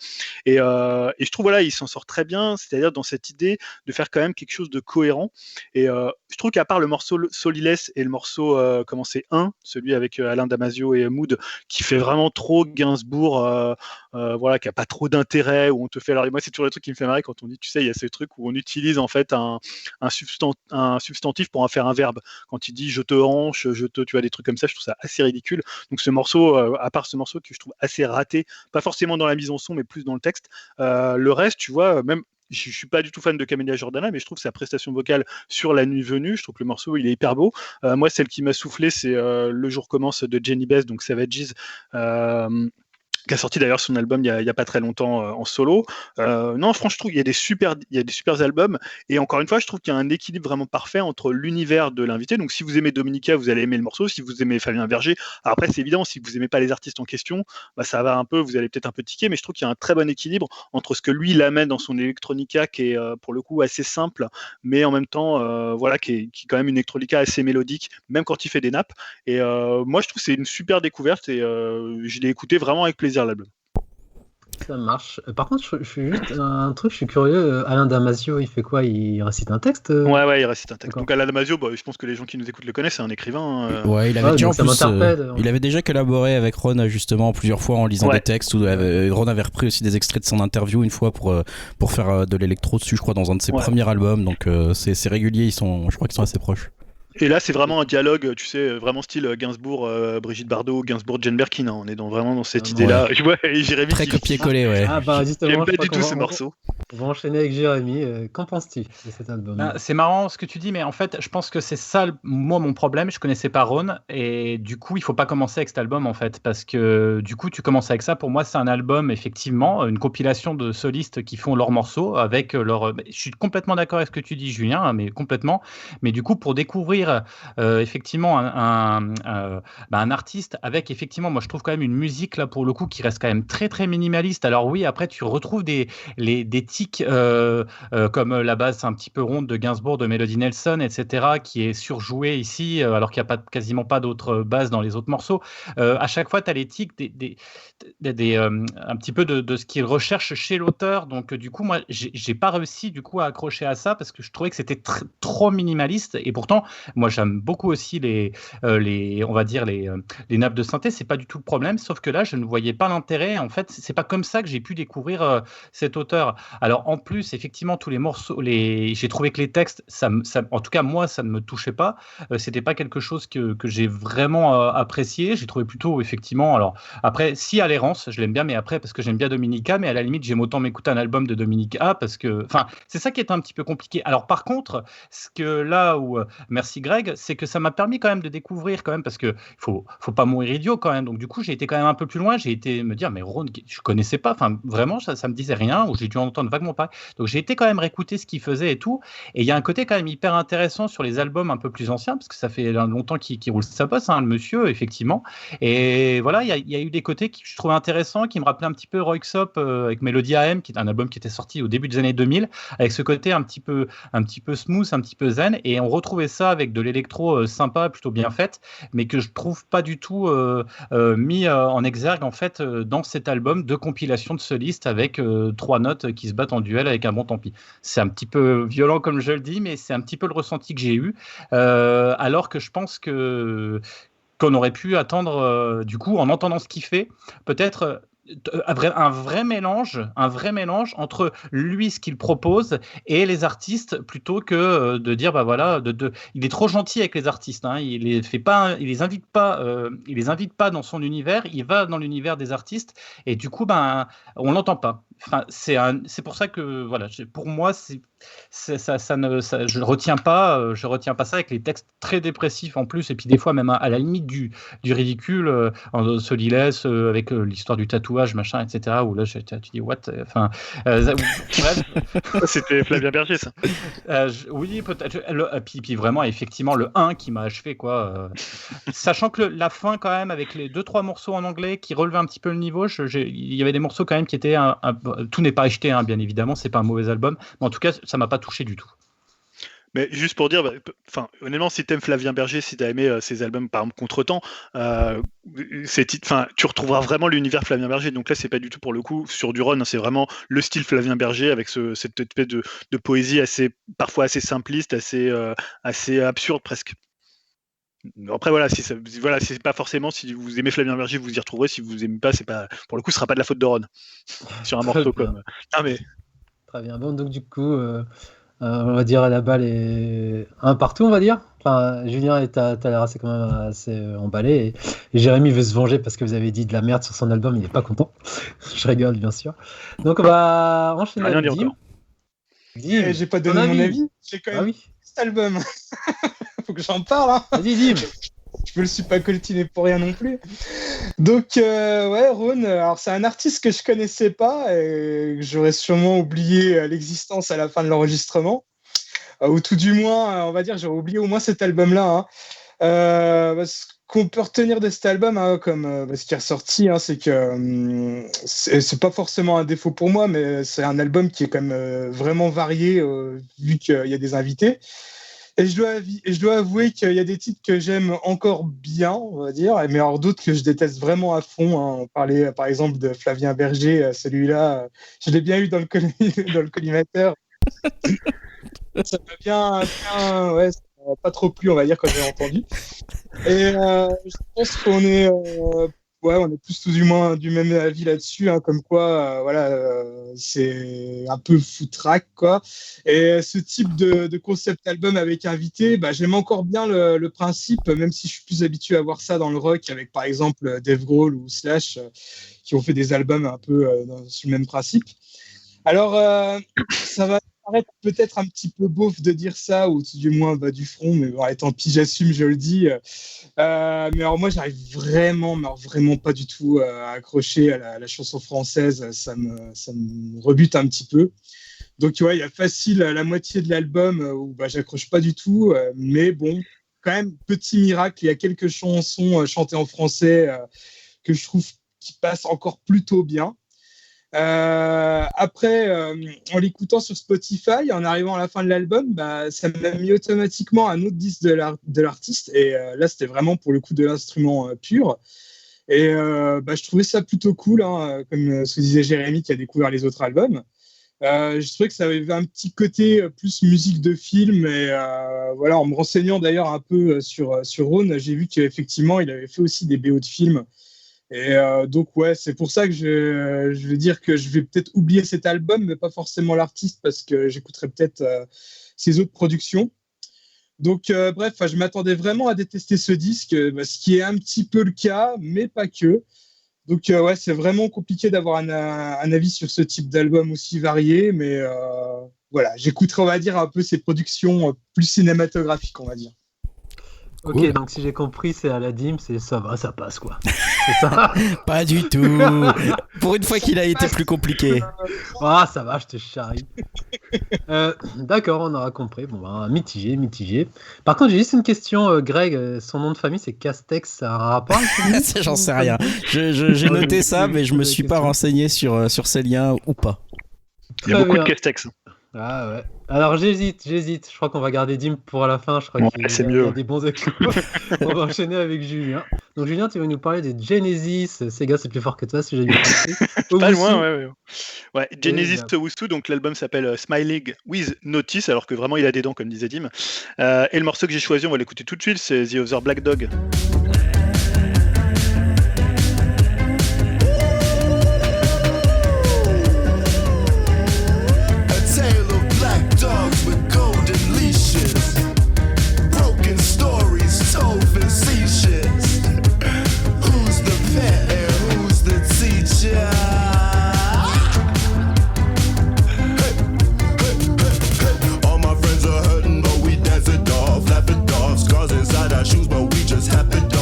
Et je trouve, voilà, il s'en sort très bien, c'est-à-dire dans cette idée de faire quand même quelque chose de cohérent. Et je trouve qu'à part le morceau Solilès et le morceau, comment c'est, celui avec Alain Damasio et Mood, qui fait vraiment trop Gainsbourg, voilà, qui a pas trop d'intérêt, où on te fait. Alors, moi, c'est toujours le truc qui me fait marrer quand on dit, tu sais, il y a ce truc où on utilise en fait un substantif pour en faire un verbe. Quand il dit je te hanche, tu vois, des trucs comme ça, je trouve ça assez ridicule. Donc, ce morceau, à part ce morceau que je trouve assez raté, pas forcément dans la mise en son, mais plus dans le texte. Le reste, tu vois, même je suis pas du tout fan de Camélia Jordana, mais je trouve que sa prestation vocale sur La Nuit Venue, je trouve que le morceau il est hyper beau. Moi, celle qui m'a soufflé, c'est Le Jour Commence de Jenny Bess, donc Savages. Qui a sorti d'ailleurs son album il y a pas très longtemps en solo. Non, franchement, je trouve qu'il y a des super albums. Et encore une fois, je trouve qu'il y a un équilibre vraiment parfait entre l'univers de l'invité. Donc, si vous aimez Dominica, vous allez aimer le morceau. Si vous aimez Fabien Verger, après, c'est évident, si vous aimez pas les artistes en question, bah, ça va un peu, vous allez peut-être un peu tiquer. Mais je trouve qu'il y a un très bon équilibre entre ce que lui, il amène dans son electronica, qui est pour le coup assez simple, mais en même temps, voilà, qui est quand même une electronica assez mélodique, même quand il fait des nappes. Et moi, je trouve que c'est une super découverte et je l'ai écouté vraiment avec plaisir. L'album. Ça marche. Par contre, je suis juste un truc, je suis curieux. Alain Damasio, il fait quoi? Il récite un texte? Ouais, il récite un texte. Donc Alain Damasio, je pense que les gens qui nous écoutent le connaissent, c'est un écrivain. Ouais, il avait déjà collaboré avec Ron justement plusieurs fois en lisant des textes. Ron avait repris aussi des extraits de son interview une fois pour faire de l'électro dessus, je crois, dans un de ses premiers albums. Donc c'est régulier, je crois qu'ils sont assez proches. Et là, c'est vraiment un dialogue, tu sais, vraiment style Gainsbourg, Brigitte Bardot, Gainsbourg, Jane Birkin. Hein. On est vraiment dans cette idée-là. Ouais. Et Jérémy, très copié-collé, ouais. J'aime pas du tout ce morceau. On va enchaîner avec Jérémy. Qu'en penses-tu de cet album? C'est marrant ce que tu dis, mais en fait, je pense que c'est ça, moi, mon problème. Je connaissais pas Ron, et du coup, il faut pas commencer avec cet album, en fait, parce que du coup, tu commences avec ça. Pour moi, c'est un album, effectivement, une compilation de solistes qui font leurs morceaux avec leur. Je suis complètement d'accord avec ce que tu dis, Julien, mais complètement. Mais du coup, pour découvrir effectivement un artiste avec effectivement, moi je trouve quand même une musique là pour le coup qui reste quand même très très minimaliste. Alors oui, après tu retrouves des tics comme la base un petit peu ronde de Gainsbourg, de Melody Nelson, etc., qui est surjouée ici alors qu'il n'y a quasiment pas d'autres bases dans les autres morceaux. À chaque fois tu as les tics un petit peu de ce qu'il recherche chez l'auteur. Donc du coup moi j'ai pas réussi du coup à accrocher à ça parce que je trouvais que c'était trop minimaliste, et pourtant moi, j'aime beaucoup aussi on va dire les nappes de synthé. C'est pas du tout le problème, sauf que là, je ne voyais pas l'intérêt. En fait, c'est pas comme ça que j'ai pu découvrir cet auteur. Alors, en plus, effectivement, tous les morceaux, j'ai trouvé que les textes, en tout cas, moi, ça ne me touchait pas. C'était pas quelque chose que j'ai vraiment apprécié. J'ai trouvé plutôt, effectivement. Alors, après, si à l'errance, je l'aime bien, mais après, parce que j'aime bien Dominica, mais à la limite, j'aime autant m'écouter un album de Dominica parce que, enfin, c'est ça qui est un petit peu compliqué. Alors, par contre, ce que là où merci Greg, c'est que ça m'a permis quand même de découvrir quand même, parce que faut pas mourir idiot quand même. Donc du coup, j'ai été quand même un peu plus loin. J'ai été me dire, mais Ron, je connaissais pas. Enfin, vraiment, ça me disait rien, ou j'ai dû entendre vaguement parler. Donc j'ai été quand même réécouter ce qu'il faisait et tout. Et il y a un côté quand même hyper intéressant sur les albums un peu plus anciens, parce que ça fait longtemps qu'il roule sa bosse, hein, le monsieur, effectivement. Et voilà, il y a eu des côtés que je trouvais intéressants, qui me rappelaient un petit peu Röyksopp avec Melody AM, qui est un album qui était sorti au début des années 2000, avec ce côté un petit peu smooth, un petit peu zen. Et on retrouvait ça avec de l'électro sympa, plutôt bien faite, mais que je trouve pas du tout mis en exergue en fait dans cet album de compilation de solistes avec 3 notes qui se battent en duel avec un bon tant pis. C'est un petit peu violent comme je le dis, mais c'est un petit peu le ressenti que j'ai eu, alors que je pense qu'on aurait pu attendre du coup, en entendant ce qu'il fait, peut-être un vrai mélange entre lui, ce qu'il propose, et les artistes, plutôt que de dire bah voilà, il est trop gentil avec les artistes, hein, il les invite pas dans son univers, il va dans l'univers des artistes, et du coup on l'entend pas. Enfin, c'est pour ça que voilà, pour moi je retiens pas ça, avec les textes très dépressifs en plus, et puis des fois même à la limite du ridicule, en Solilès avec l'histoire du tatou tatouages, machin, etc. Où là, tu dis what, enfin, bref. C'était Flavien Berger, ça. Oui, peut-être. Puis vraiment, effectivement, le 1 qui m'a achevé, quoi. Sachant que la fin, quand même, avec les 2-3 morceaux en anglais qui relevaient un petit peu le niveau, il y avait des morceaux quand même qui étaient tout n'est pas acheté, hein, bien évidemment, c'est pas un mauvais album, mais en tout cas, ça m'a pas touché du tout. Mais juste pour dire, honnêtement, si t'aimes Flavien Berger, si t'as aimé ses albums, par exemple Contretemps, tu retrouveras vraiment l'univers Flavien Berger. Donc là, c'est pas du tout pour le coup sur du Ron, hein, c'est vraiment le style Flavien Berger avec cette espèce de poésie parfois assez simpliste, assez absurde presque. Après voilà, c'est pas forcément si vous aimez Flavien Berger, vous y retrouverez. Si vous aimez pas, c'est pas pour le coup, ce sera pas de la faute de Ron sur un morceau comme. Non mais. Très bien. Bon, donc du coup. On va dire la balle est un partout, on va dire. Enfin, Julien, t'as l'air quand même assez emballé. Et Jérémy veut se venger parce que vous avez dit de la merde sur son album, il n'est pas content. Je rigole, bien sûr. Donc, on va enchaîner avec Dim. J'ai pas donné mon avis. J'ai quand même cet album. Faut que j'en parle. Hein. Vas-y, Dim. Je me le suis pas coltiné pour rien non plus. Donc, Ron, alors c'est un artiste que je connaissais pas et que j'aurais sûrement oublié l'existence à la fin de l'enregistrement. Ou tout du moins, on va dire, j'aurais oublié au moins cet album-là. Hein. Ce qu'on peut retenir de cet album, hein, comme ce qui est ressorti, hein, c'est que c'est pas forcément un défaut pour moi, mais c'est un album qui est quand même vraiment varié, vu qu'il y a des invités. Et je dois avouer qu'il y a des titres que j'aime encore bien, on va dire, mais alors d'autres que je déteste vraiment à fond. Hein. On parlait par exemple de Flavien Berger, celui-là, je l'ai bien eu dans le collimateur. Ça m'a bien ça m'a pas trop plu, on va dire, quand j'ai entendu. Et je pense qu'on est... on est tous du moins du même avis là-dessus, hein, comme quoi, c'est un peu foutraque, quoi. Et ce type de concept album avec invité, j'aime encore bien le principe, même si je suis plus habitué à voir ça dans le rock, avec par exemple Dave Grohl ou Slash, qui ont fait des albums un peu sur le même principe. Alors, ça va paraître peut-être un petit peu beauf de dire ça, ou du moins du front, mais bon, tant pis, j'assume, je le dis. Mais alors moi, j'arrive vraiment pas du tout à accrocher à la chanson française. Ça me rebute un petit peu. Donc, il y a facile la moitié de l'album où j'accroche pas du tout. Mais bon, quand même, petit miracle, il y a quelques chansons chantées en français que je trouve qui passent encore plutôt bien. Après, en l'écoutant sur Spotify, en arrivant à la fin de l'album, ça m'a mis automatiquement un autre disque de l'artiste. Et là, c'était vraiment pour le coup de l'instrument pur. Et je trouvais ça plutôt cool, hein, comme ce que disait Jérémy qui a découvert les autres albums. Je trouvais que ça avait un petit côté plus musique de film. Et en me renseignant d'ailleurs un peu sur Ron, j'ai vu qu'effectivement, il avait fait aussi des BO de films. Et donc, c'est pour ça que je vais dire que je vais peut-être oublier cet album, mais pas forcément l'artiste, parce que j'écouterai peut-être ses autres productions. Donc, bref, je m'attendais vraiment à détester ce disque, ce qui est un petit peu le cas, mais pas que. Donc, c'est vraiment compliqué d'avoir un avis sur ce type d'album aussi varié, mais j'écouterai, on va dire, un peu ses productions plus cinématographiques, on va dire. Ok, cool. Donc si j'ai compris, c'est à la Dim, c'est ça va, ça passe quoi. C'est ça. Pas du tout. Pour une fois qu'il a été plus compliqué. Ah, ça va, je te charrie. D'accord, on aura compris. Bon, mitigé. Par contre, j'ai juste une question, Greg. Son nom de famille, c'est Castex. Ça a un rapport avec ça, j'en sais rien. J'ai noté ça, mais je me suis pas renseigné sur ces liens ou pas. Il y a beaucoup de Castex. Ah ouais. Alors j'hésite. Je crois qu'on va garder Dim pour la fin. Je crois qu'il y a des bons échos. On va enchaîner avec Julien. Donc Julien, tu vas nous parler de Genesis. Sega, c'est plus fort que toi, si j'ai bien compris. Pas loin, ouais. Genesis Owusu, donc l'album s'appelle Smiling with Notice, alors que vraiment il a des dents, comme disait Dim. Et le morceau que j'ai choisi, on va l'écouter tout de suite, c'est The Other Black Dog. Shoes, but we just happen to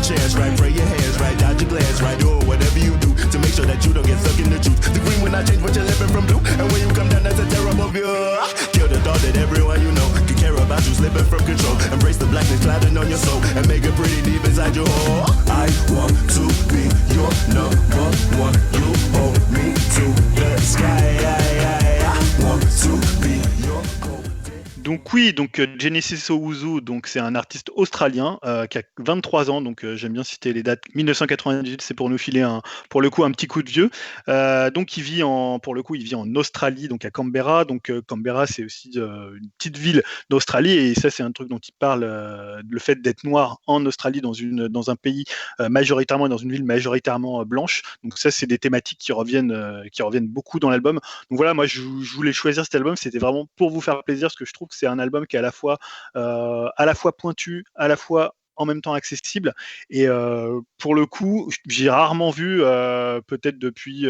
chance, right? Pray your hands, right? Dodge your glance, right? Do whatever you do to make sure that you don't get stuck in the truth. The green will not change, but you're living from blue. And when you come down, that's a terrible view. Kill the thought that everyone you know can care about you slipping from control. Embrace the blackness clouding on your soul and make it pretty deep inside your hole. I want to be your number one. You hold me to the sky. I want to be your Donc oui, donc Genesis Owusu, donc c'est un artiste australien qui a 23 ans, donc j'aime bien citer les dates. 1998, c'est pour nous filer pour le coup un petit coup de vieux. Donc il vit en Australie, donc à Canberra. Donc Canberra, c'est aussi une petite ville d'Australie, et ça c'est un truc dont il parle, le fait d'être noir en Australie dans un pays majoritairement, dans une ville majoritairement blanche. Donc ça c'est des thématiques qui reviennent beaucoup dans l'album. Donc voilà, moi je voulais choisir cet album, c'était vraiment pour vous faire plaisir, parce que je trouve que c'est un album qui est à la fois pointu, à la fois en même temps accessible, et pour le coup j'ai rarement vu, peut-être depuis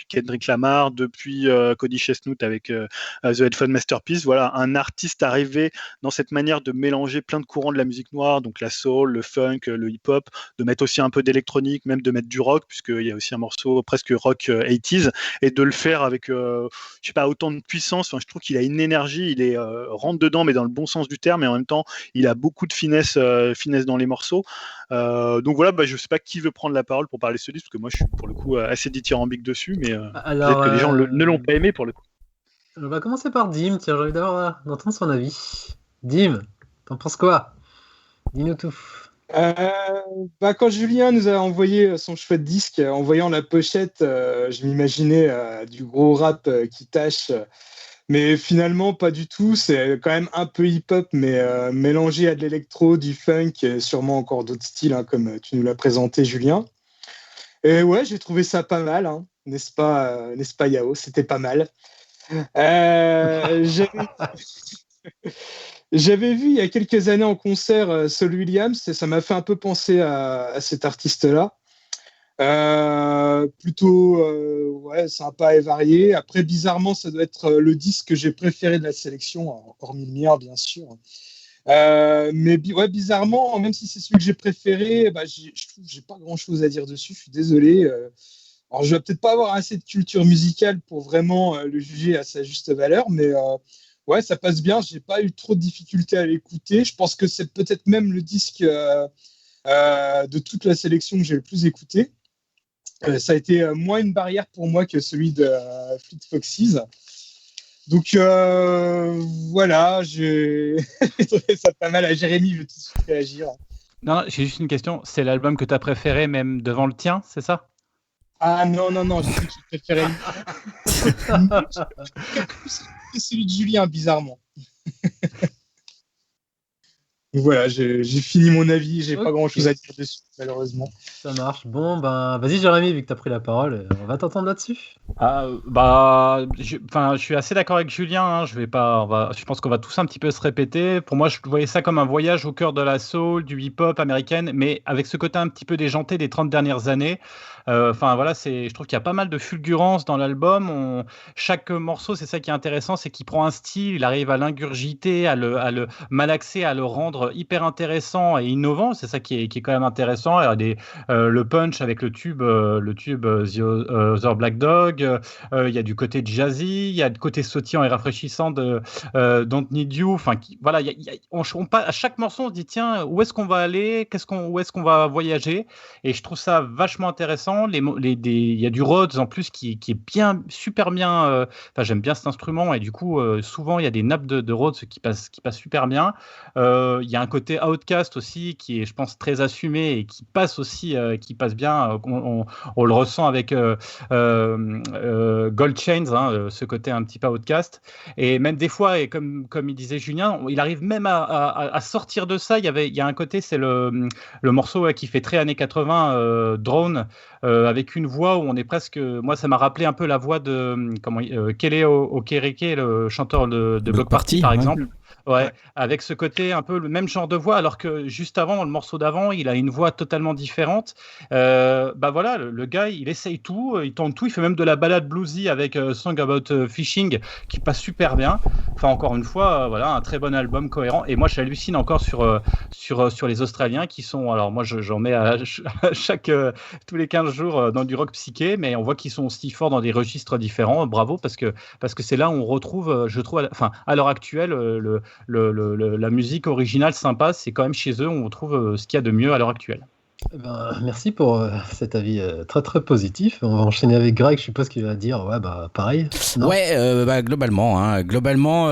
Kendrick Lamar, depuis Cody Chestnut avec The Headphone Masterpiece, voilà, un artiste arrivé dans cette manière de mélanger plein de courants de la musique noire, donc la soul, le funk, le hip-hop, de mettre aussi un peu d'électronique, même de mettre du rock, puisqu'il y a aussi un morceau presque rock 80s, et de le faire avec je sais pas, autant de puissance. Enfin, je trouve qu'il a une énergie, il est rentre dedans, mais dans le bon sens du terme, et en même temps il a beaucoup de finesse dans les morceaux. Donc voilà, je sais pas qui veut prendre la parole pour parler de ce disque, parce que moi je suis pour le coup assez dithyrambique dessus, mais peut-être que les gens ne l'ont pas aimé pour le coup. On va commencer par Dim, tiens, j'ai envie d'entendre son avis. Dim, t'en penses quoi? Dis-nous tout. Quand Julien nous a envoyé son choix de disque, en voyant la pochette, je m'imaginais du gros rap qui tâche. Mais finalement, pas du tout. C'est quand même un peu hip-hop, mais mélangé à de l'électro, du funk, et sûrement encore d'autres styles, hein, comme tu nous l'as présenté, Julien. Et ouais, j'ai trouvé ça pas mal, hein. N'est-ce pas, Yao? C'était pas mal. J'avais vu il y a quelques années en concert Saul Williams, et ça m'a fait un peu penser à cet artiste-là. Plutôt sympa et varié. Après, bizarrement, ça doit être le disque que j'ai préféré de la sélection, hormis le mien, bien sûr. Mais bizarrement, même si c'est celui que j'ai préféré, je trouve que j'ai pas grand-chose à dire dessus. Je suis désolé. Alors, je vais peut-être pas avoir assez de culture musicale pour vraiment le juger à sa juste valeur, mais ça passe bien. J'ai pas eu trop de difficultés à l'écouter. Je pense que c'est peut-être même le disque de toute la sélection que j'ai le plus écouté. Ça a été moins une barrière pour moi que celui de Fleet Foxes. Donc voilà, j'ai trouvé ça pas mal. À Jérémy, je veux tout de suite réagir. Non, j'ai juste une question. C'est l'album que tu as préféré même devant le tien, c'est ça? Ah non, j'ai dit que je préférais c'est celui de Julien, bizarrement. Donc voilà, j'ai fini mon avis, j'ai pas grand-chose à dire dessus, malheureusement. Ça marche. Bon, vas-y Jérémy, vu que tu as pris la parole, on va t'entendre là-dessus. Je suis assez d'accord avec Julien, hein. Je pense qu'on va tous un petit peu se répéter. Pour moi, je voyais ça comme un voyage au cœur de la soul, du hip-hop américaine, mais avec ce côté un petit peu déjanté des 30 dernières années. Je trouve qu'il y a pas mal de fulgurance dans l'album. Chaque morceau, c'est ça qui est intéressant, c'est qu'il prend un style, il arrive à l'ingurgiter, à le malaxer, à le rendre hyper intéressant et innovant. C'est ça qui est quand même intéressant. Il y a le punch avec le tube The Other Black Dog. Il y a du côté jazzy, il y a du côté sautillant et rafraîchissant de Don't Need You. À chaque morceau, on se dit tiens, où est-ce qu'on va aller, où est-ce qu'on va voyager, et je trouve ça vachement intéressant. Il y a du Rhodes en plus qui est super bien. J'aime bien cet instrument, et du coup souvent il y a des nappes de Rhodes qui passent super bien. Il y a un côté Outkast aussi qui est, je pense, très assumé et qui passe aussi, qui passe bien. On le ressent avec Gold Chains, hein, ce côté un petit peu Outkast. Et même des fois, et comme il disait Julien, il arrive même à sortir de ça. Il y a un côté, c'est le morceau qui fait très années 80, Drone. avec une voix où on est presque. Moi, ça m'a rappelé un peu la voix de Kele Okereke, le chanteur de Bloc Party, par exemple. Ouais, avec ce côté un peu le même genre de voix, alors que juste avant, dans le morceau d'avant, il a une voix totalement différente. Voilà, le gars, il essaye tout, il tente tout, il fait même de la balade bluesy avec Song About Fishing qui passe super bien. Enfin, encore une fois, voilà, un très bon album cohérent. Et moi, j'hallucine encore sur les Australiens qui sont. Alors, moi, j'en mets à tous les 15 jours dans du rock psyché, mais on voit qu'ils sont aussi forts dans des registres différents. Bravo, parce que c'est là où on retrouve, je trouve, à l'heure actuelle, la musique originale sympa, c'est quand même chez eux on trouve ce qu'il y a de mieux à l'heure actuelle. Merci pour cet avis très très positif. On va enchaîner avec Greg, je suppose qu'il va dire pareil. Non Globalement,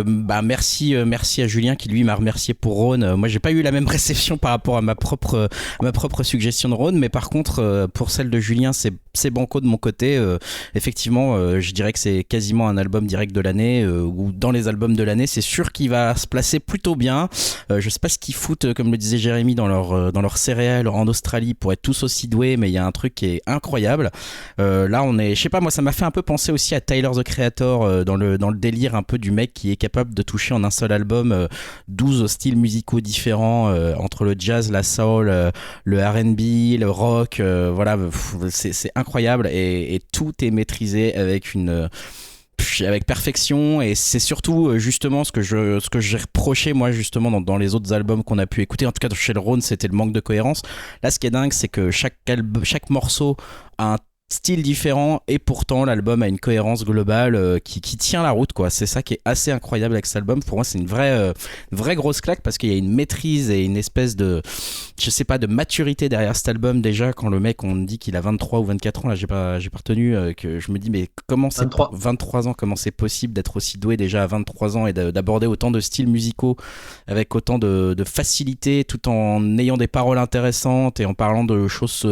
merci à Julien qui lui m'a remercié pour Rhône. Moi j'ai pas eu la même réception par rapport à ma propre suggestion de Rhône, mais par contre pour celle de Julien c'est banco de mon côté. Effectivement, je dirais que c'est quasiment un album direct de l'année, ou dans les albums de l'année, c'est sûr qu'il va se placer plutôt bien. Je sais pas ce qu'ils foutent, comme le disait Jérémy, dans leur céréales en Australie pour être tous aussi doués, mais il y a un truc qui est incroyable. Là on est, je sais pas, moi ça m'a fait un peu penser aussi à Tyler the Creator, dans le délire un peu du mec qui est capable de toucher en un seul album 12 styles musicaux différents, entre le jazz, la soul, le R&B, le rock, voilà, c'est incroyable, et tout est maîtrisé avec perfection. Et c'est surtout justement ce que j'ai reproché moi justement dans les autres albums qu'on a pu écouter, en tout cas chez le Rhône, c'était le manque de cohérence. Là ce qui est dingue, c'est que chaque morceau a un style différent, et pourtant l'album a une cohérence globale qui tient la route, quoi. C'est ça qui est assez incroyable avec cet album. Pour moi c'est une vraie grosse claque, parce qu'il y a une maîtrise et une espèce de, je sais pas, de maturité derrière cet album. Déjà quand le mec, on dit qu'il a 23 ou 24 ans, là j'ai pas retenu, que je me dis mais comment c'est 23 ans, comment c'est possible d'être aussi doué déjà à 23 ans et d'aborder autant de styles musicaux avec autant de facilité, tout en ayant des paroles intéressantes et en parlant de choses,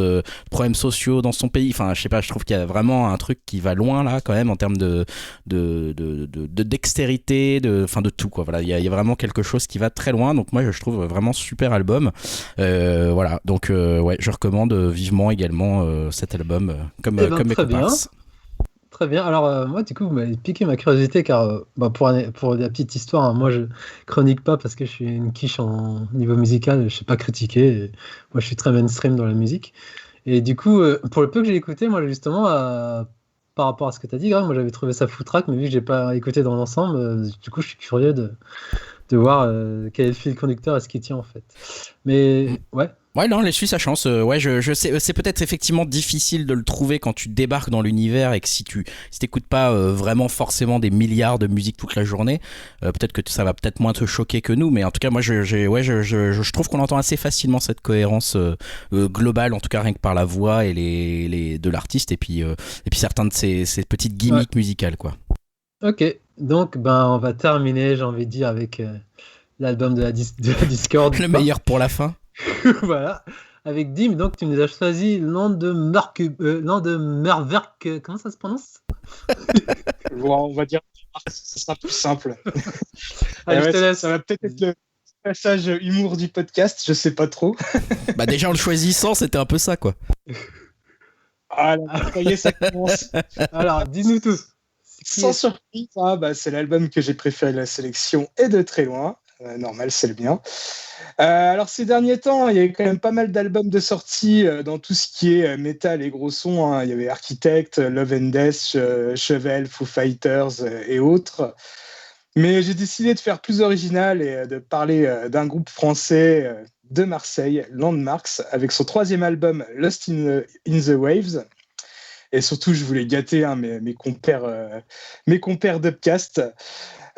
problèmes sociaux dans son pays. Enfin je sais pas, je trouve qu'il y a vraiment un truc qui va loin là quand même en termes de dextérité, de tout, quoi. Voilà, il y a vraiment quelque chose qui va très loin. Donc moi je trouve vraiment super album. Voilà, donc je recommande vivement également cet album comme mes comparses. Très bien. Alors moi du coup vous m'avez piqué ma curiosité, car pour la petite histoire, hein, moi je chronique pas parce que je suis une quiche en niveau musical, je sais pas critiquer, et moi je suis très mainstream dans la musique. Et du coup, pour le peu que j'ai écouté, moi justement, par rapport à ce que tu as dit, Greg, moi j'avais trouvé ça foutraque, mais vu que j'ai pas écouté dans l'ensemble, du coup je suis curieux de voir quel est le fil conducteur et ce qui tient en fait. Mais ouais. Ouais, non, laisse-lui sa chance. Ouais, je sais, c'est peut-être effectivement difficile de le trouver quand tu débarques dans l'univers et que si t'écoutes pas vraiment forcément des milliards de musiques toute la journée, peut-être que ça va peut-être moins te choquer que nous, mais en tout cas, moi, je trouve qu'on entend assez facilement cette cohérence globale, en tout cas rien que par la voix et de l'artiste, et puis certains de ces petites gimmicks musicales, quoi. Ok, donc on va terminer, j'ai envie de dire, avec l'album de la Discord. Le meilleur pour la fin. Voilà, avec Dim. Donc tu nous as choisi Landemerwerk, comment ça se prononce? On va dire, ce sera plus simple. Allez, je te laisse. Ça va peut-être être le passage humour du podcast, je sais pas trop. Déjà en le choisissant, c'était un peu ça, quoi. Ah, ça y est, ça commence. Alors, dis-nous tout. Sans surprise, c'est l'album que j'ai préféré de la sélection, et de très loin. Normal, c'est le mien. Alors ces derniers temps, il y avait quand même pas mal d'albums de sortie dans tout ce qui est métal et gros sons, hein. Il y avait Architect, Love and Death, Chevelle, Foo Fighters et autres. Mais j'ai décidé de faire plus original et de parler d'un groupe français de Marseille, Landmarks, avec son 3e album Lost in the Waves. Et surtout, je voulais gâter mes compères d'Upcast.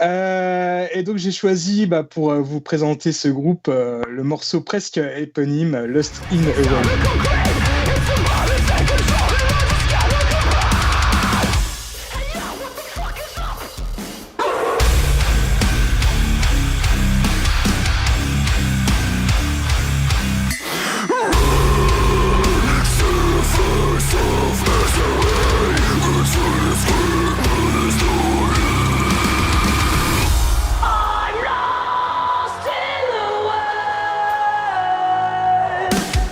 Et donc j'ai choisi pour vous présenter ce groupe le morceau presque éponyme, Lost in a Wave.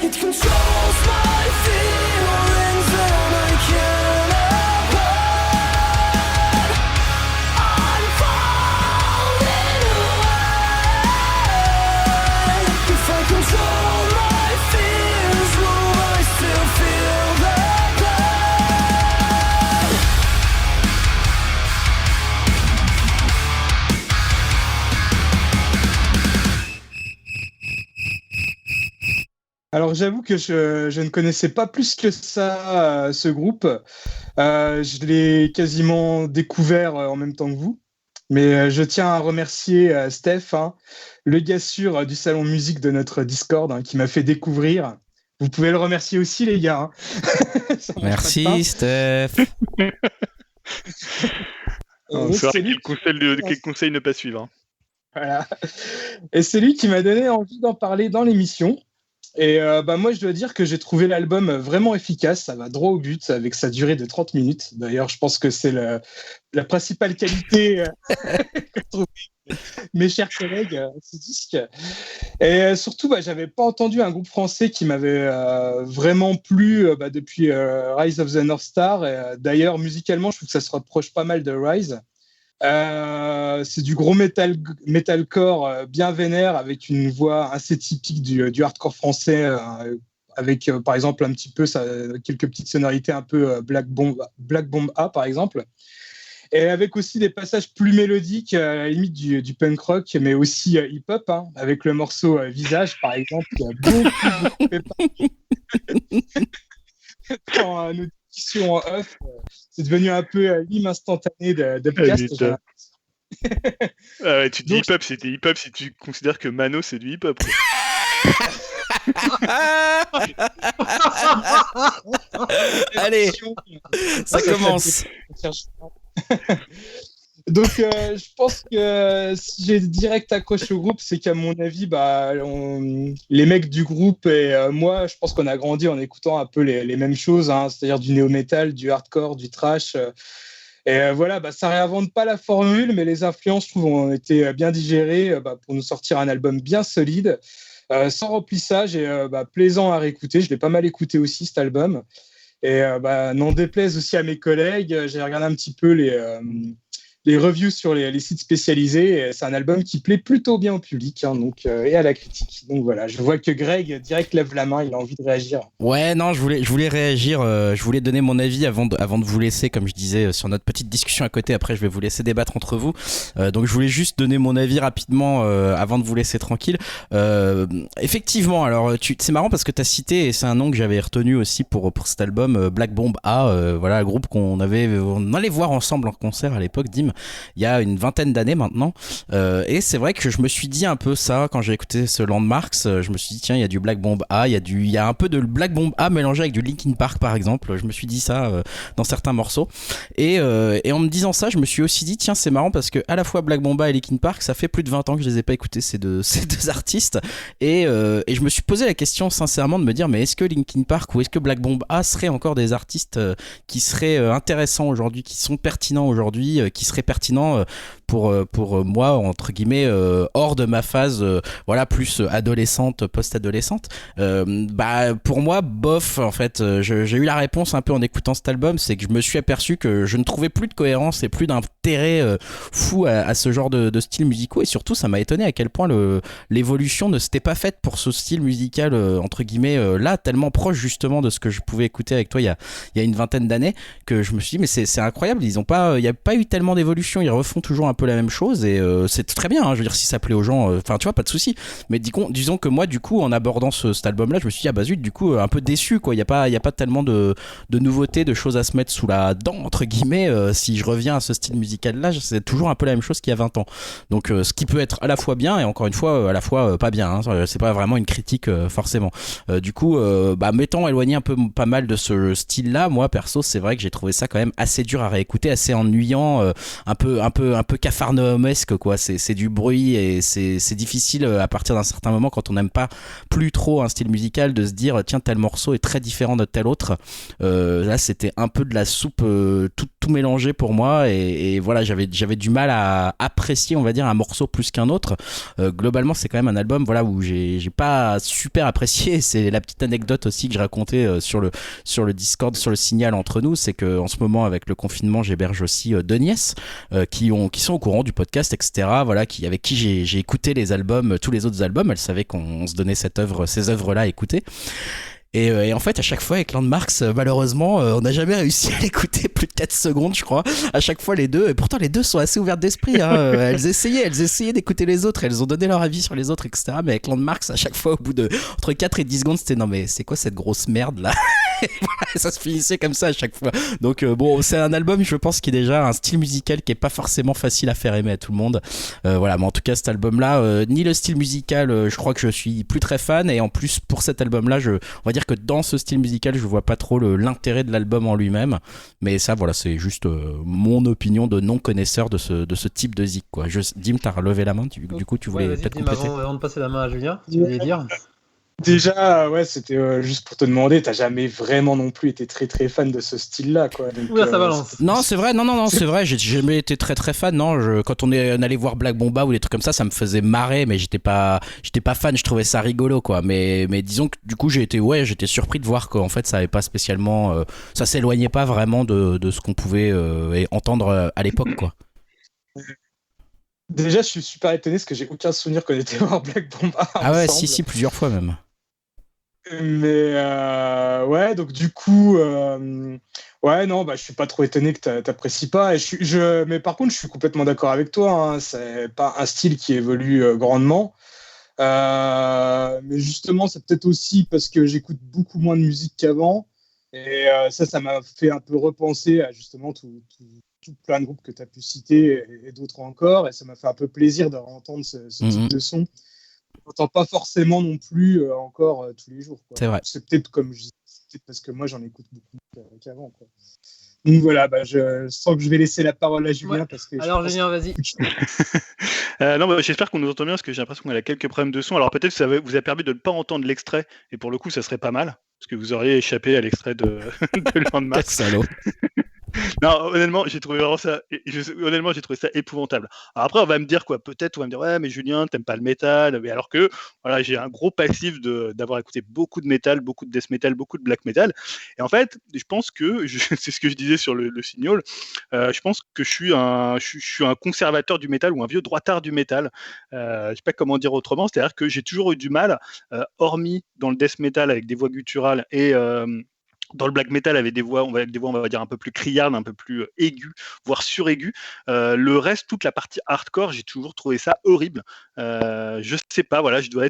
It controls Alors j'avoue que je ne connaissais pas plus que ça ce groupe. Je l'ai quasiment découvert en même temps que vous. Mais je tiens à remercier Steph, hein, le gars sûr du salon musique de notre Discord, hein, qui m'a fait découvrir. Vous pouvez le remercier aussi, les gars. Hein. Merci, Steph. C'est vrai quel conseil ne pas suivre. Hein. Voilà. Et c'est lui qui m'a donné envie d'en parler dans l'émission. Et moi, je dois dire que j'ai trouvé l'album vraiment efficace. Ça va droit au but avec sa durée de 30 minutes. D'ailleurs, je pense que c'est la principale qualité que trouvent mes chers collègues ce disque. Et surtout, j'avais pas entendu un groupe français qui m'avait vraiment plu depuis Rise of the North Star. Et, d'ailleurs, musicalement, je trouve que ça se rapproche pas mal de Rise. C'est du gros metalcore bien vénère avec une voix assez typique du hardcore français avec par exemple un petit peu quelques petites sonorités un peu Black Bomb A par exemple, et avec aussi des passages plus mélodiques à la limite du punk rock mais aussi hip-hop, hein, avec le morceau Visage par exemple qui a beaucoup fait partie quand nous discussions en off. C'est devenu un peu l'hymne instantané de podcast. Tu dis hip-hop, c'était hip-hop si tu considères que Mano c'est du hip-hop. Allez, ça commence. Donc, je pense que si j'ai direct accroché au groupe, c'est qu'à mon avis, les mecs du groupe et moi, je pense qu'on a grandi en écoutant un peu les mêmes choses, hein, c'est-à-dire du néo-metal, du hardcore, du thrash. Et voilà, ça réinvente pas la formule, mais les influences, je trouve, ont été bien digérées pour nous sortir un album bien solide, sans remplissage et plaisant à réécouter. Je l'ai pas mal écouté aussi, cet album. Et n'en déplaise aussi à mes collègues, j'ai regardé un petit peu les reviews sur les sites spécialisés. Et c'est un album qui plaît plutôt bien au public, hein, et à la critique. Donc voilà, je vois que Greg direct lève la main, il a envie de réagir. Ouais, non, je voulais réagir. Je voulais donner mon avis avant de vous laisser, comme je disais, sur notre petite discussion à côté. Après, je vais vous laisser débattre entre vous. Donc, je voulais juste donner mon avis rapidement avant de vous laisser tranquille. Effectivement, alors c'est marrant parce que tu as cité, et c'est un nom que j'avais retenu aussi pour cet album, Black Bomb A. Voilà, le groupe on allait voir ensemble en concert à l'époque, Dim. Il y a une vingtaine d'années maintenant, et c'est vrai que je me suis dit un peu ça quand j'ai écouté ce Landmarks. Je me suis dit tiens, il y a du Black Bomb A, il y a un peu de Black Bomb A mélangé avec du Linkin Park par exemple. Je me suis dit ça dans certains morceaux, et en me disant ça, je me suis aussi dit tiens, c'est marrant parce que à la fois Black Bomb A et Linkin Park, ça fait plus de 20 ans que je les ai pas écoutés, ces deux artistes, et je me suis posé la question sincèrement de me dire mais est-ce que Linkin Park ou est-ce que Black Bomb A seraient encore des artistes qui seraient intéressants aujourd'hui, qui sont pertinents aujourd'hui, qui seraient pertinent pour moi entre guillemets hors de ma phase voilà plus adolescente, post-adolescente. Pour moi bof en fait. J'ai eu la réponse un peu en écoutant cet album, c'est que je me suis aperçu que je ne trouvais plus de cohérence et plus d'intérêt fou à ce genre de styles musicaux, et surtout ça m'a étonné à quel point l'évolution ne s'était pas faite pour ce style musical entre guillemets là, tellement proche justement de ce que je pouvais écouter avec toi il y a une vingtaine d'années, que je me suis dit mais c'est incroyable, il n'y a pas eu tellement d'évolution, ils refont toujours un peu la même chose, et c'est très bien, hein, je veux dire si ça plaît aux gens, tu vois, pas de souci, mais disons que moi du coup en abordant cet album là, je me suis dit zut, du coup un peu déçu quoi, il y a pas tellement de nouveautés, de choses à se mettre sous la dent entre guillemets, si je reviens à ce style musical là, c'est toujours un peu la même chose qu'il y a 20 ans, donc ce qui peut être à la fois bien et encore une fois à la fois pas bien, hein, c'est pas vraiment une critique forcément, du coup m'étant éloigné un peu pas mal de ce style là, moi perso c'est vrai que j'ai trouvé ça quand même assez dur à réécouter, assez ennuyant, un peu capharnaumesque quoi, c'est du bruit et c'est difficile à partir d'un certain moment, quand on n'aime pas plus trop un style musical, de se dire tiens tel morceau est très différent de tel autre. Là c'était un peu de la soupe tout mélangé pour moi, et voilà, j'avais du mal à apprécier on va dire un morceau plus qu'un autre. Globalement c'est quand même un album voilà où j'ai pas super apprécié. C'est la petite anecdote aussi que je racontais sur le Discord, sur le signal entre nous, c'est que en ce moment avec le confinement j'héberge aussi deux nièces qui sont au courant du podcast, etc. Voilà, avec qui j'ai écouté les albums, tous les autres albums. Elles savaient qu'on se donnait ces œuvres-là à écouter. Et en fait, à chaque fois, avec Landmarks, malheureusement, on n'a jamais réussi à l'écouter plus de 4 secondes, je crois. À chaque fois, les deux. Et pourtant, les deux sont assez ouvertes d'esprit. Hein. Elles essayaient d'écouter les autres. Elles ont donné leur avis sur les autres, etc. Mais avec Landmarks, à chaque fois, au bout de entre 4 et 10 secondes, c'était non, mais c'est quoi cette grosse merde là? Voilà, ça se finissait comme ça à chaque fois. Donc bon, c'est un album, je pense, qui est déjà un style musical qui est pas forcément facile à faire aimer à tout le monde. Voilà, mais en tout cas, cet album-là, ni le style musical, je crois que je suis plus très fan. Et en plus, pour cet album-là, on va dire que dans ce style musical, je vois pas trop l'intérêt de l'album en lui-même. Mais ça, voilà, c'est juste mon opinion de non-connaisseur de ce type de zik, quoi. Dim, t'as relevé la main, du coup, tu voulais peut-être compléter. Avant de passer la main à Julien, tu voulais dire? Déjà, ouais, c'était juste pour te demander, t'as jamais vraiment non plus été très très fan de ce style-là, quoi. Donc, Oula, ça balance. Non, c'est vrai, non, c'est vrai, j'ai jamais été très très fan, non. Quand on allait voir Black Bomba ou des trucs comme ça me faisait marrer, mais j'étais pas fan, je trouvais ça rigolo, quoi. Mais disons que du coup, j'étais surpris de voir qu'en fait, ça avait pas spécialement, ça s'éloignait pas vraiment de ce qu'on pouvait entendre à l'époque, quoi. Déjà, je suis super étonné parce que j'ai aucun souvenir qu'on était voir Black Bomba. Ah ouais, ensemble. si, plusieurs fois même. Mais ouais, donc du coup, ouais, non, je suis pas trop étonné que t'apprécies pas. Mais par contre, je suis complètement d'accord avec toi. Hein, c'est pas un style qui évolue grandement. Mais justement, c'est peut-être aussi parce que j'écoute beaucoup moins de musique qu'avant. Et ça m'a fait un peu repenser à justement tout plein de groupes que tu as pu citer et d'autres encore. Et ça m'a fait un peu plaisir de entendre ce type de son. On n'entend pas forcément non plus encore tous les jours, quoi. C'est vrai. C'est peut-être comme je dis, c'est peut-être parce que moi j'en écoute beaucoup qu'avant, quoi. Donc voilà, je sens que je vais laisser la parole à Julien. Ouais. Parce que alors Julien, vas-y. Non, j'espère qu'on nous entend bien parce que j'ai l'impression qu'on a quelques problèmes de son. Alors peut-être que ça vous a permis de ne pas entendre l'extrait et pour le coup ça serait pas mal parce que vous auriez échappé à l'extrait de Landmarks. Salaud. Non, honnêtement, j'ai trouvé vraiment ça. Honnêtement, j'ai trouvé ça épouvantable. Alors après, on va me dire quoi? Peut-être, on va me dire ouais, mais Julien, t'aimes pas le métal. Mais alors que, voilà, j'ai un gros passif d'avoir écouté beaucoup de métal, beaucoup de death metal, beaucoup de black metal. Et en fait, je pense que c'est ce que je disais sur le signal. Je pense que je suis un conservateur du métal ou un vieux droitard du métal. Je sais pas comment dire autrement. C'est-à-dire que j'ai toujours eu du mal, hormis dans le death metal avec des voix gutturales et dans le black metal avec des voix, on va dire un peu plus criardes, un peu plus aiguës, voire suraiguës. Le reste, toute la partie hardcore, j'ai toujours trouvé ça horrible. Je sais pas, voilà, je dois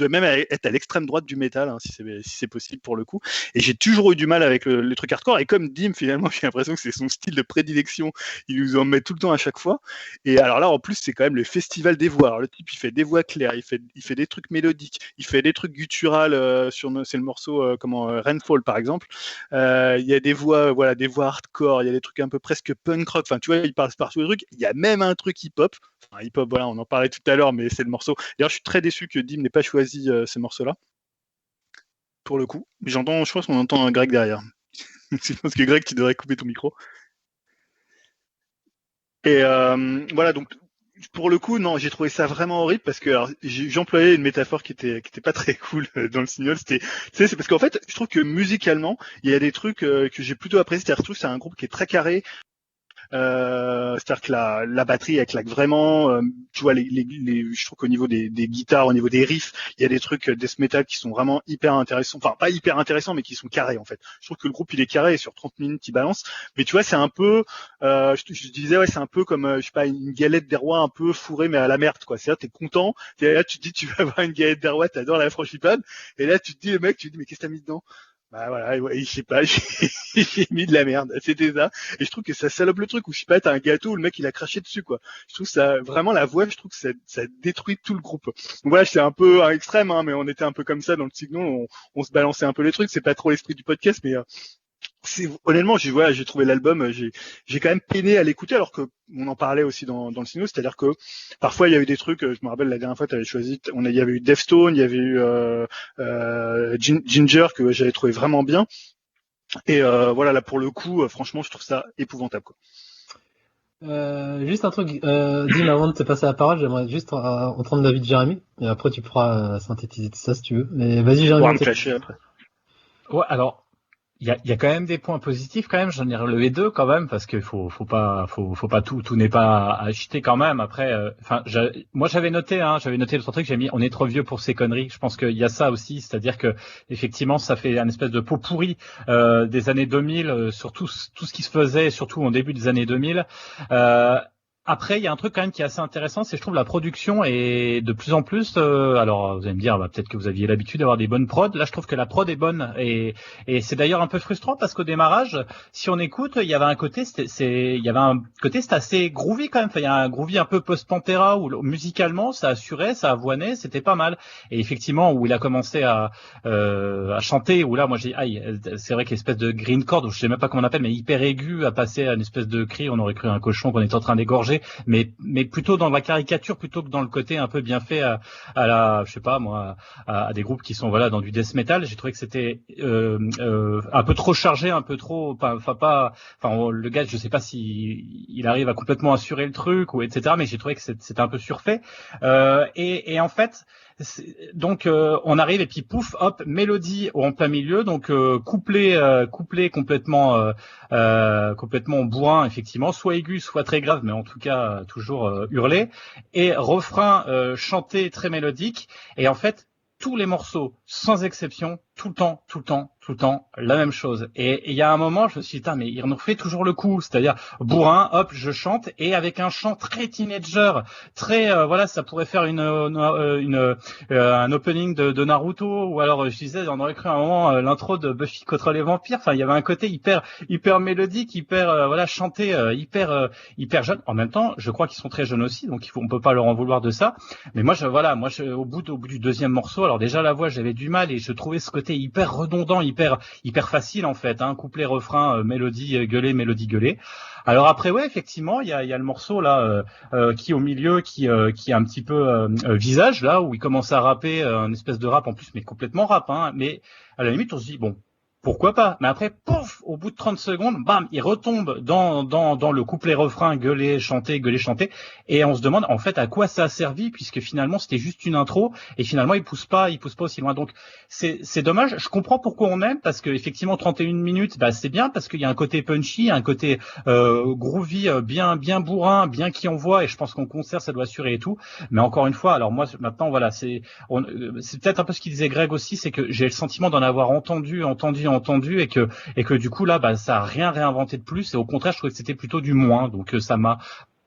même être à l'extrême droite du métal, hein, si c'est possible pour le coup. Et j'ai toujours eu du mal avec le truc hardcore. Et comme Dim, finalement, j'ai l'impression que c'est son style de prédilection. Il nous en met tout le temps à chaque fois. Et alors là, en plus, c'est quand même le festival des voix. Alors, le type, il fait des voix claires, il fait des trucs mélodiques, il fait des trucs gutturales. C'est le morceau Rainfall, par exemple. Il y a des voix hardcore, il y a des trucs un peu presque punk rock, enfin tu vois, il passe par tous les trucs, il y a même un truc hip-hop, voilà, on en parlait tout à l'heure, mais c'est le morceau. D'ailleurs, je suis très déçu que Dim n'ait pas choisi ce morceau-là, pour le coup. Je pense qu'on entend un Greg derrière. Je pense que Greg, tu devrais couper ton micro. Et voilà, donc pour le coup, non, j'ai trouvé ça vraiment horrible parce que j'employais une métaphore qui était pas très cool dans le signal. C'est parce qu'en fait, je trouve que musicalement, il y a des trucs que j'ai plutôt apprécié. C'est-à-dire que je trouve que c'est un groupe qui est très carré. C'est-à-dire que la batterie elle claque vraiment, tu vois je trouve qu'au niveau des guitares, au niveau des riffs, il y a des trucs death metal qui sont vraiment hyper intéressants, enfin pas hyper intéressants mais qui sont carrés en fait. Je trouve que le groupe il est carré et sur 30 minutes il balance, mais tu vois c'est un peu je disais ouais c'est un peu comme je sais pas une galette des rois un peu fourrée mais à la merde quoi. C'est-à-dire t'es content, là tu te dis tu vas avoir une galette des rois, t'adores la frangipane et là tu te dis le mec tu te dis mais qu'est-ce que t'as mis dedans? Bah voilà, ouais, je sais pas, j'ai mis de la merde, c'était ça. Et je trouve que ça salope le truc, où je sais pas, t'as un gâteau où le mec il a craché dessus, quoi. Je trouve ça, vraiment la voix, je trouve que ça détruit tout le groupe. Donc voilà, c'est un peu un extrême, hein, mais on était un peu comme ça dans le signal, on se balançait un peu les trucs, c'est pas trop l'esprit du podcast, mais honnêtement, j'ai trouvé l'album, j'ai quand même peiné à l'écouter, alors que on en parlait aussi dans le signal, c'est-à-dire que parfois il y a eu des trucs, je me rappelle la dernière fois tu avais choisi, il y avait eu Defstone, il y avait eu Ginger que j'avais trouvé vraiment bien, et voilà là pour le coup, franchement je trouve ça épouvantable quoi. Juste un truc, Dim, avant de te passer la parole, j'aimerais juste entendre l'avis de Jérémy, et après tu pourras synthétiser tout ça si tu veux. Mais vas-y Jérémy. On va me clasher après. Ouais, alors Il y a quand même des points positifs quand même. J'en ai relevé 2 quand même parce qu'il faut pas tout n'est pas à acheter quand même. Après, moi j'avais noté le truc. J'ai mis on est trop vieux pour ces conneries. Je pense qu'il y a ça aussi, c'est-à-dire que effectivement ça fait un espèce de pot pourri des années 2000 sur tout ce qui se faisait, surtout en début des années 2000. Après, il y a un truc quand même qui est assez intéressant, c'est je trouve la production est de plus en plus. Alors, vous allez me dire, peut-être que vous aviez l'habitude d'avoir des bonnes prods. Là, je trouve que la prod est bonne et c'est d'ailleurs un peu frustrant parce qu'au démarrage, si on écoute, il y avait un côté, c'était assez groovy quand même. Enfin, il y a un groovy un peu post-Pantera où musicalement, ça assurait, ça avoinait, c'était pas mal. Et effectivement, où il a commencé à chanter, où là, moi, j'ai, c'est vrai qu'espèce de green chord, je sais même pas comment on appelle, mais hyper aigu, à passer à une espèce de cri, on aurait cru un cochon qu'on était en train d'égorger. Mais plutôt dans la caricature plutôt que dans le côté un peu bien fait à la, je sais pas moi, à des groupes qui sont voilà dans du death metal. J'ai trouvé que c'était un peu trop chargé, un peu trop, le gars, je sais pas si il arrive à complètement assurer le truc ou etc. Mais j'ai trouvé que c'était un peu surfait. Et en fait, donc on arrive et puis pouf, hop, mélodie en plein milieu, donc couplet complètement bourrin effectivement, soit aigu, soit très grave, mais en tout cas toujours hurlé, et refrain chanté très mélodique, et en fait tous les morceaux sans exception, tout le temps la même chose. Et il y a un moment, je me suis dit, mais il nous fait toujours le coup, c'est-à-dire bourrin, hop, je chante, et avec un chant très teenager, très ça pourrait faire un opening de Naruto, ou alors je disais, on aurait cru à un moment l'intro de Buffy contre les vampires. Enfin, il y avait un côté hyper mélodique, hyper chanté, hyper jeune. En même temps, je crois qu'ils sont très jeunes aussi, donc on peut pas leur en vouloir de ça. Mais moi, au bout du deuxième morceau, alors déjà la voix, j'avais du mal, et je trouvais ce côté hyper redondant, hyper facile en fait, couplet, refrain, mélodie, gueuler. Alors après, ouais, effectivement, il y a le morceau là qui au milieu, qui est un petit peu visage là, où il commence à rapper, un espèce de rap en plus, mais complètement rap, mais à la limite on se dit bon, pourquoi pas. Mais après, pouf, au bout de 30 secondes, bam, il retombe dans le couplet-refrain, gueuler, chanter, et on se demande en fait à quoi ça a servi, puisque finalement c'était juste une intro, et finalement il pousse pas aussi loin. Donc c'est dommage. Je comprends pourquoi on aime, parce que effectivement 31 minutes, c'est bien, parce qu'il y a un côté punchy, un côté groovy, bien bourrin, bien qui envoie, et je pense qu'en concert ça doit assurer et tout. Mais encore une fois, alors moi maintenant voilà, c'est peut-être un peu ce qu'il disait Greg aussi, c'est que j'ai le sentiment d'en avoir entendu, et que du coup là ça a rien réinventé de plus, et au contraire je trouvais que c'était plutôt du moins, donc ça m'a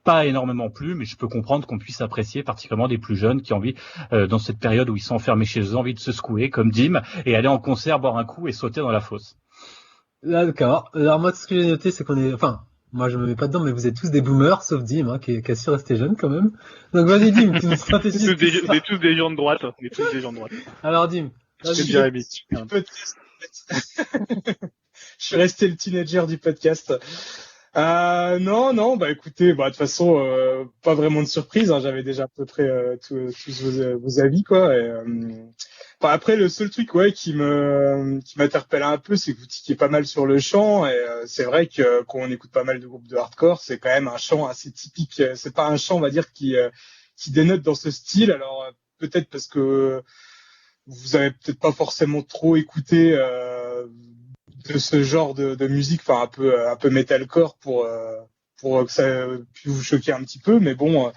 pas énormément plu, mais je peux comprendre qu'on puisse apprécier, particulièrement des plus jeunes qui ont envie dans cette période où ils sont enfermés chez eux, envie de se secouer comme Dim et aller en concert, boire un coup et sauter dans la fosse. D'accord. Alors moi, ce que j'ai noté, c'est moi je me mets pas dedans, mais vous êtes tous des boomers, sauf Dim, qui a su rester jeune quand même. Donc vas-y Dim, tu nous stratégies. On est tous des gens de droite. Alors Dim, c'est Jérémy. Je suis resté le teenager du podcast. Non, écoutez, de toute façon, pas vraiment de surprise, j'avais déjà à peu près tous vos avis, quoi. Et, après, le seul truc, qui m'interpelle un peu, c'est que vous tiquez pas mal sur le chant, et c'est vrai que quand on écoute pas mal de groupes de hardcore, c'est quand même un chant assez typique. C'est pas un chant, on va dire, qui dénote dans ce style. Alors peut-être parce que vous avez peut-être pas forcément trop écouté de ce genre de musique, un peu metalcore pour que ça puisse vous choquer un petit peu, mais bon,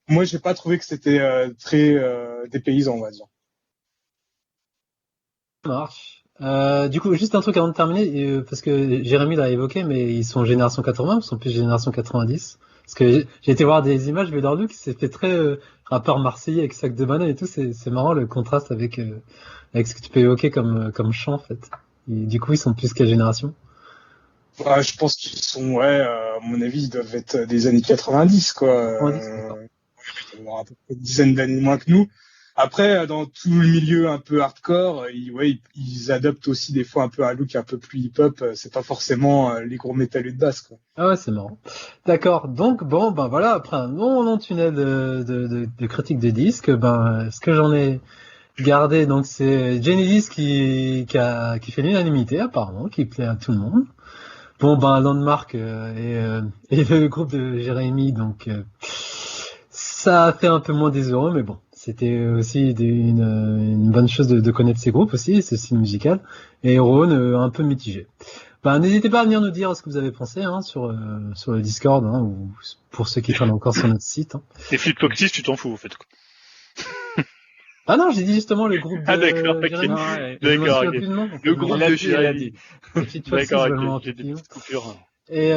moi j'ai pas trouvé que c'était très dépaysant, on va dire. Ça marche. Du coup, juste un truc avant de terminer, parce que Jérémy l'a évoqué, mais ils sont génération 80, ils sont plus génération 90. Parce que j'ai été voir des images, mais leur look s'est fait très rappeur marseillais avec sac de banane et tout. C'est marrant le contraste avec ce que tu peux évoquer comme chant en fait. Et du coup, ils sont plus quelle génération? Je pense qu'ils sont, à mon avis, ils doivent être des années 90, quoi. 90, ils doivent avoir à peu près une dizaine d'années moins que nous. Après, dans tout le milieu un peu hardcore, ils adoptent aussi des fois un peu un look un peu plus hip-hop. C'est pas forcément les gros métalleux de base, quoi. Ah ouais, c'est marrant. D'accord. Donc bon, voilà. Après un long tunnel de critique de disques, ce que j'en ai gardé, donc c'est Genesis qui fait l'unanimité apparemment, qui plaît à tout le monde. Bon, Landmark et le groupe de Jérémy, donc ça a fait un peu moins des euros, mais bon. c'était aussi une bonne chose de connaître ces groupes aussi, ce style musical. Et Rhône, un peu mitigé. N'hésitez pas à venir nous dire ce que vous avez pensé sur le Discord, ou pour ceux qui traînent encore sur notre site. Les Flipfoxys, tu t'en fous en fait. Ah non, j'ai dit justement le groupe de d'accord, ok. Jérémy. D'accord, Je me souviens plus de nom. Le groupe de Jérémy. D'accord, ok. J'ai des petites coupures. Et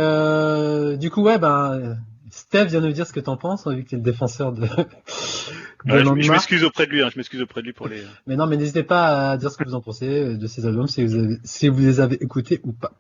du coup, Steph vient nous dire ce que t'en penses, vu que t'es le défenseur de je m'excuse auprès de lui, pour les... Mais non, mais n'hésitez pas à dire ce que vous en pensez de ces albums, si vous les avez écoutés ou pas.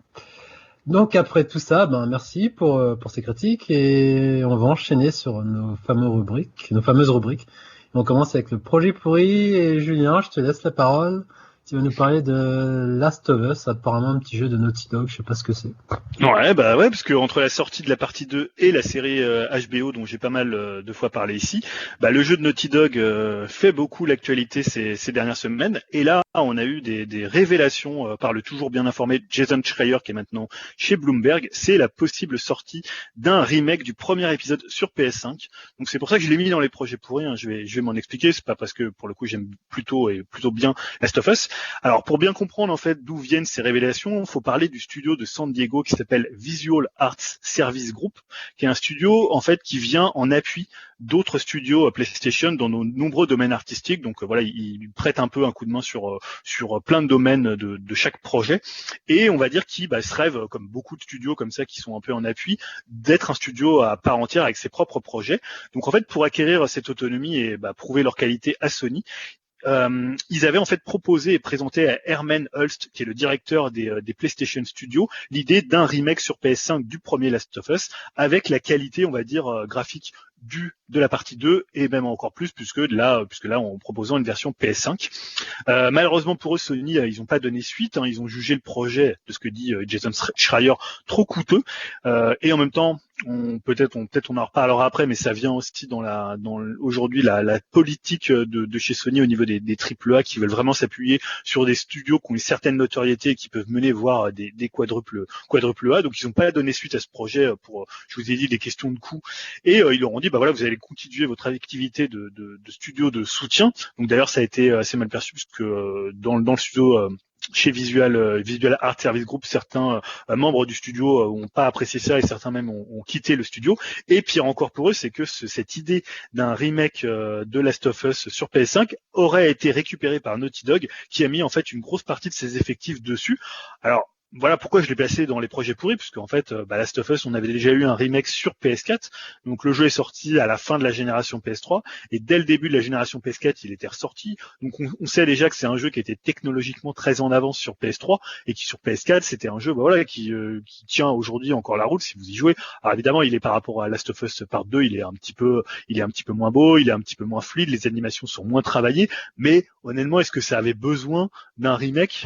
Donc après tout ça, merci pour ces critiques, et on va enchaîner sur nos fameuses rubriques. On commence avec le projet pourri, et Julien, je te laisse la parole. Tu vas nous parler de Last of Us, apparemment un petit jeu de Naughty Dog, je sais pas ce que c'est. Ouais, parce que entre la sortie de la partie 2 et la série HBO, dont j'ai pas mal de fois parlé ici, le jeu de Naughty Dog fait beaucoup l'actualité ces dernières semaines. Et là, on a eu des révélations par le toujours bien informé Jason Schreier, qui est maintenant chez Bloomberg. C'est la possible sortie d'un remake du premier épisode sur PS5. Donc c'est pour ça que je l'ai mis dans les projets pourris. Je vais m'en expliquer. C'est pas parce que pour le coup j'aime plutôt bien Last of Us. Alors pour bien comprendre en fait d'où viennent ces révélations, il faut parler du studio de San Diego qui s'appelle Visual Arts Service Group, qui est un studio en fait qui vient en appui d'autres studios PlayStation dans nos nombreux domaines artistiques. Donc il prête un peu un coup de main sur plein de domaines de chaque projet, et on va dire qu'il se rêve, comme beaucoup de studios comme ça qui sont un peu en appui, d'être un studio à part entière avec ses propres projets. Donc en fait, pour acquérir cette autonomie et prouver leur qualité à Sony, ils avaient en fait proposé et présenté à Herman Hulst, qui est le directeur des PlayStation Studios, l'idée d'un remake sur PS5 du premier Last of Us, avec la qualité, on va dire, graphique de la partie 2, et même encore plus puisque là en proposant une version PS5. Malheureusement pour eux, Sony, ils n'ont pas donné suite, ils ont jugé le projet, de ce que dit Jason Schreier, trop coûteux, et en même temps peut-être on en reparlera après, mais ça vient aussi aujourd'hui la politique de chez Sony au niveau des AAA, qui veulent vraiment s'appuyer sur des studios qui ont une certaine notoriété et qui peuvent mener voire des quadruple A. Donc ils n'ont pas donné suite à ce projet pour, je vous ai dit, des questions de coût, et ils leur ont dit vous allez continuer votre activité de studio de soutien. Donc d'ailleurs ça a été assez mal perçu, parce que dans le studio chez Visual Art Service Group, certains membres du studio n'ont pas apprécié ça, et certains même ont quitté le studio. Et pire encore pour eux, c'est que cette idée d'un remake de Last of Us sur PS5 aurait été récupérée par Naughty Dog, qui a mis en fait une grosse partie de ses effectifs dessus. Alors voilà pourquoi je l'ai placé dans les projets pourris, parce qu'en fait, Last of Us, on avait déjà eu un remake sur PS4, donc le jeu est sorti à la fin de la génération PS3, et dès le début de la génération PS4, il était ressorti, donc on sait déjà que c'est un jeu qui était technologiquement très en avance sur PS3, et qui sur PS4, c'était un jeu qui tient aujourd'hui encore la route si vous y jouez. Alors évidemment, il est par rapport à Last of Us Part 2, il est un petit peu moins beau, il est un petit peu moins fluide, les animations sont moins travaillées, mais honnêtement, est-ce que ça avait besoin d'un remake ?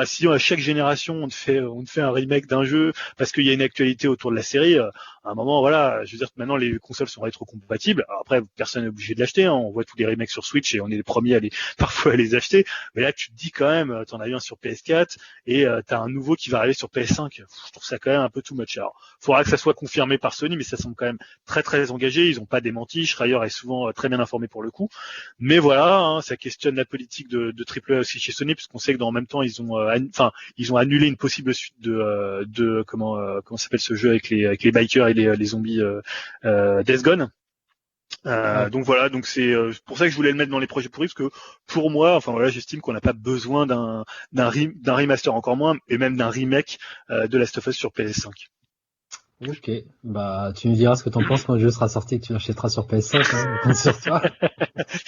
Si à chaque génération on te fait un remake d'un jeu parce qu'il y a une actualité autour de la série, à un moment je veux dire que maintenant les consoles sont rétrocompatibles. Alors après, personne n'est obligé de l'acheter, on voit tous les remakes sur Switch et on est les premiers parfois à les acheter, mais là tu te dis quand même, t'en as eu un sur PS4 et t'as un nouveau qui va arriver sur PS5. Je trouve ça quand même un peu too much. Alors faudra que ça soit confirmé par Sony, mais ça semble quand même très très engagé, ils ont pas démenti. Schreier est souvent très bien informé pour le coup, mais ça questionne la politique de AAA aussi chez Sony, puisqu'on sait que en même temps ils ont annulé une possible suite de comment s'appelle ce jeu avec les bikers et les zombies, Death Gone. Donc c'est pour ça que je voulais le mettre dans les projets pourris, parce que pour moi, j'estime qu'on n'a pas besoin d'un remaster, encore moins, et même d'un remake de Last of Us sur PS5. Ok, tu nous diras ce que t'en penses quand le jeu sera sorti et que tu l'achèteras sur PS5, compte sur toi.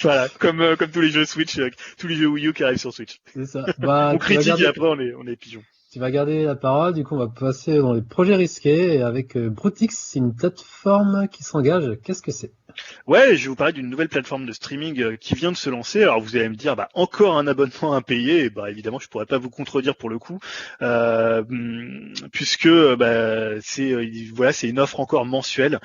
Voilà, comme tous les jeux Switch, tous les jeux Wii U qui arrivent sur Switch. C'est ça. On critique et après on est pigeons. Tu vas garder la parole, du coup on va passer dans les projets risqués, et avec Brutix, c'est une plateforme qui s'engage. Qu'est-ce que c'est ? Ouais, je vais vous parler d'une nouvelle plateforme de streaming qui vient de se lancer. Alors vous allez me dire, encore un abonnement à payer. Et évidemment, je pourrais pas vous contredire pour le coup, puisque c'est une offre encore mensuelle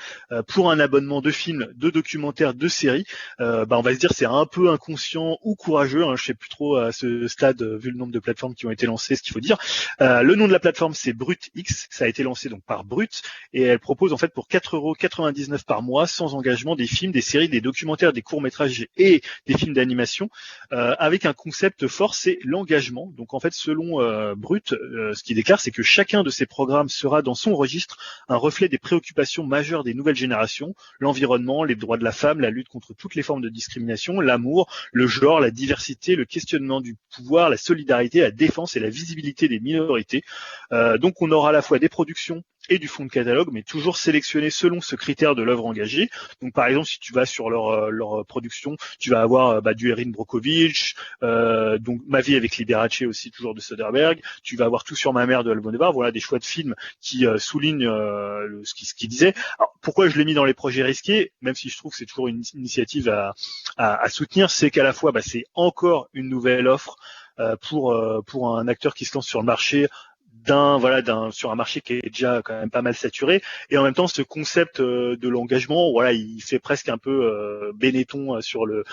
pour un abonnement de films, de documentaires, de séries. On va se dire c'est un peu inconscient ou courageux. Je sais plus trop à ce stade, vu le nombre de plateformes qui ont été lancées, ce qu'il faut dire. Le nom de la plateforme, c'est BrutX. Ça a été lancé donc par Brut et elle propose en fait pour 4,99 € par mois, sans engagement, des films, des séries, des documentaires, des courts-métrages et des films d'animation, avec un concept fort, c'est l'engagement. Donc en fait, selon Brut, ce qu'il déclare, c'est que chacun de ces programmes sera dans son registre un reflet des préoccupations majeures des nouvelles générations, l'environnement, les droits de la femme, la lutte contre toutes les formes de discrimination, l'amour, le genre, la diversité, le questionnement du pouvoir, la solidarité, la défense et la visibilité des minorités. Donc on aura à la fois des productions et du fond de catalogue, mais toujours sélectionné selon ce critère de l'œuvre engagée. Donc par exemple, si tu vas sur leur production, tu vas avoir du Erin Brockovich, donc Ma vie avec Liberace aussi, toujours de Soderbergh. Tu vas avoir Tout sur ma mère de Almodovar. Voilà des choix de films qui soulignent ce qu'il disait. Alors, pourquoi je l'ai mis dans les projets risqués, même si je trouve que c'est toujours une initiative à soutenir, c'est qu'à la fois c'est encore une nouvelle offre pour un acteur qui se lance sur le marché sur un marché qui est déjà quand même pas mal saturé, et en même temps ce concept de l'engagement, voilà, il fait presque un peu Benetton sur le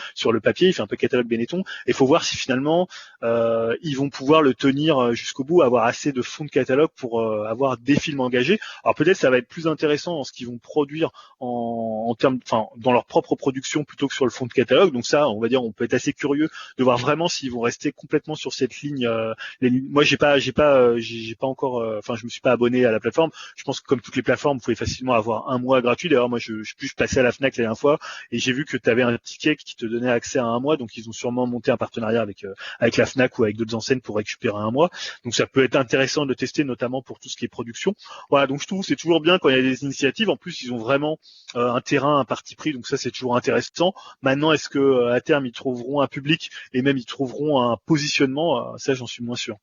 papier, il fait un peu catalogue Benetton, et il faut voir si finalement ils vont pouvoir le tenir jusqu'au bout, avoir assez de fonds de catalogue pour avoir des films engagés. Alors peut-être ça va être plus intéressant dans ce qu'ils vont produire en termes, dans leur propre production plutôt que sur le fond de catalogue. Donc ça, on va dire, on peut être assez curieux de voir vraiment s'ils vont rester complètement sur cette ligne. Moi, j'ai pas encore, je me suis pas abonné à la plateforme. Je pense que comme toutes les plateformes, vous pouvez facilement avoir un mois gratuit. D'ailleurs, moi, je passais à la Fnac la dernière fois et j'ai vu que tu avais un ticket qui te donnait accès à un mois. Donc, ils ont sûrement monté un partenariat avec la Fnac ou avec d'autres enseignes pour récupérer un mois. Donc, ça peut être intéressant de tester, notamment pour tout ce qui est production. Voilà. Donc, je trouve que c'est toujours bien quand il y a des initiatives. En plus, ils ont vraiment un terrain, un parti pris. Donc, ça, c'est toujours intéressant. Maintenant, est-ce que à terme, ils trouveront un public et même ils trouveront un positionnement? Ça, j'en suis moins sûr.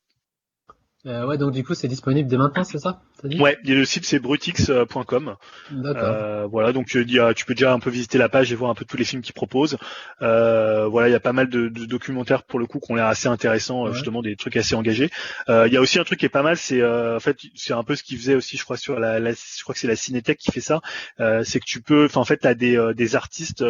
Ouais, donc du coup, c'est disponible dès maintenant, c'est ça? Ouais, le site c'est brutix.com. Voilà, donc tu peux déjà un peu visiter la page et voir un peu tous les films qu'ils proposent. Voilà, il y a pas mal de documentaires pour le coup qui ont l'air assez intéressants, justement des trucs assez engagés. Il y a aussi un truc qui est pas mal, c'est en fait c'est un peu ce qu'ils faisaient aussi, je crois sur je crois que c'est la Cinétech qui fait ça. C'est que tu peux, en fait, t'as des artistes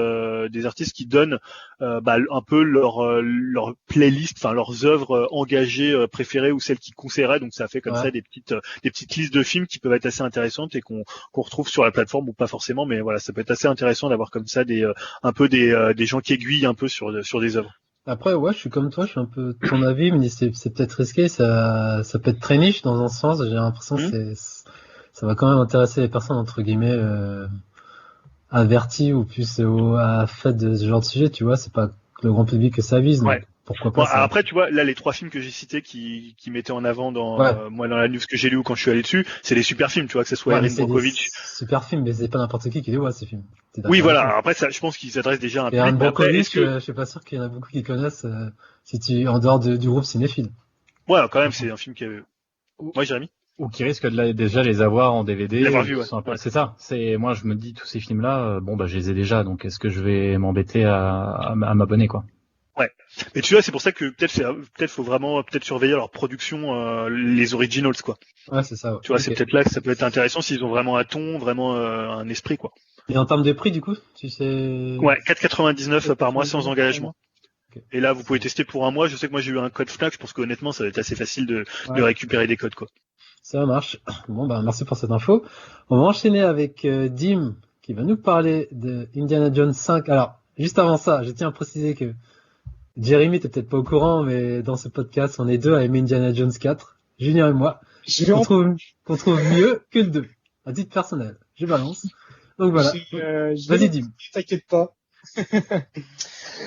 qui donnent un peu leur playlist, leurs œuvres engagées préférées ou celles qui conseilleraient. Donc ça fait comme ça des petites listes de films qui peuvent être assez intéressantes et qu'on retrouve sur la plateforme ou pas forcément, mais voilà, ça peut être assez intéressant d'avoir comme ça des gens qui aiguillent un peu sur des œuvres. Après, ouais, je suis comme toi, je suis un peu de ton avis, mais c'est peut-être risqué, ça peut être très niche dans un sens. J'ai l'impression que ça va quand même intéresser les personnes entre guillemets averties ou plus à fait de ce genre de sujet, tu vois. C'est pas le grand public que ça vise. Ouais. Pourquoi pas, après, tu vois, là, les 3 films que j'ai cités qui mettaient en avant dans la news que j'ai lu ou quand je suis allé dessus, c'est des super films, tu vois, que ce soit Erin Brockovich. Super films, mais c'est pas n'importe qui les voit, ces films. Oui, voilà. Après, ça, je pense qu'ils s'adressent déjà à un public. Erin Brockovich, je suis pas sûr qu'il y en a beaucoup qui connaissent, en dehors du groupe cinéphile. Ouais, quand même, c'est un film qui avait... Ouais, Jérémy? Ou qui risque de déjà les avoir en DVD. Vu, c'est ça. Moi, je me dis, tous ces films-là, je les ai déjà, donc est-ce que je vais m'embêter à m'abonner, quoi? Ouais, mais tu vois, c'est pour ça que peut-être faut vraiment surveiller leur production, les originals, quoi. Ouais, c'est ça. Ouais. Tu vois, c'est peut-être là que ça peut être intéressant s'ils ont vraiment un ton, vraiment un esprit, quoi. Et en termes de prix, du coup, tu sais. Ouais, 4,99 par mois sans engagement. Okay. Et là, vous pouvez tester pour un mois. Je sais que moi j'ai eu un code Fnac. Je pense qu'honnêtement, ça va être assez facile de récupérer des codes, quoi. Ça marche. Bon, merci pour cette info. On va enchaîner avec Dim qui va nous parler de Indiana Jones 5. Alors, juste avant ça, je tiens à préciser que Jérémy, t'es peut-être pas au courant, mais dans ce podcast, on est 2 à aimer Indiana Jones 4, Junior et moi. Qu'on trouve mieux que le 2, à titre personnel. Je balance. Donc voilà. Vas-y, Dim. T'inquiète pas.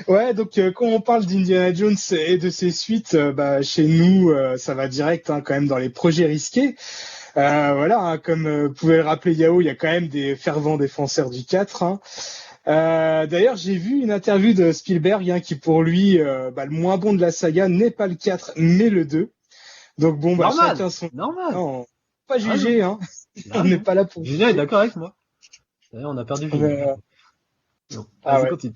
Ouais, donc quand on parle d'Indiana Jones et de ses suites, chez nous, ça va direct quand même dans les projets risqués. Comme vous pouvez le rappeler, Yao, il y a quand même des fervents défenseurs du 4. D'ailleurs, j'ai vu une interview de Spielberg qui pour lui, le moins bon de la saga n'est pas le 4 mais le 2. Donc chacun son... Normal. Non, pas jugé, on n'est pas là pour... Julien est d'accord avec moi. D'ailleurs, on a perdu Julien. Continue.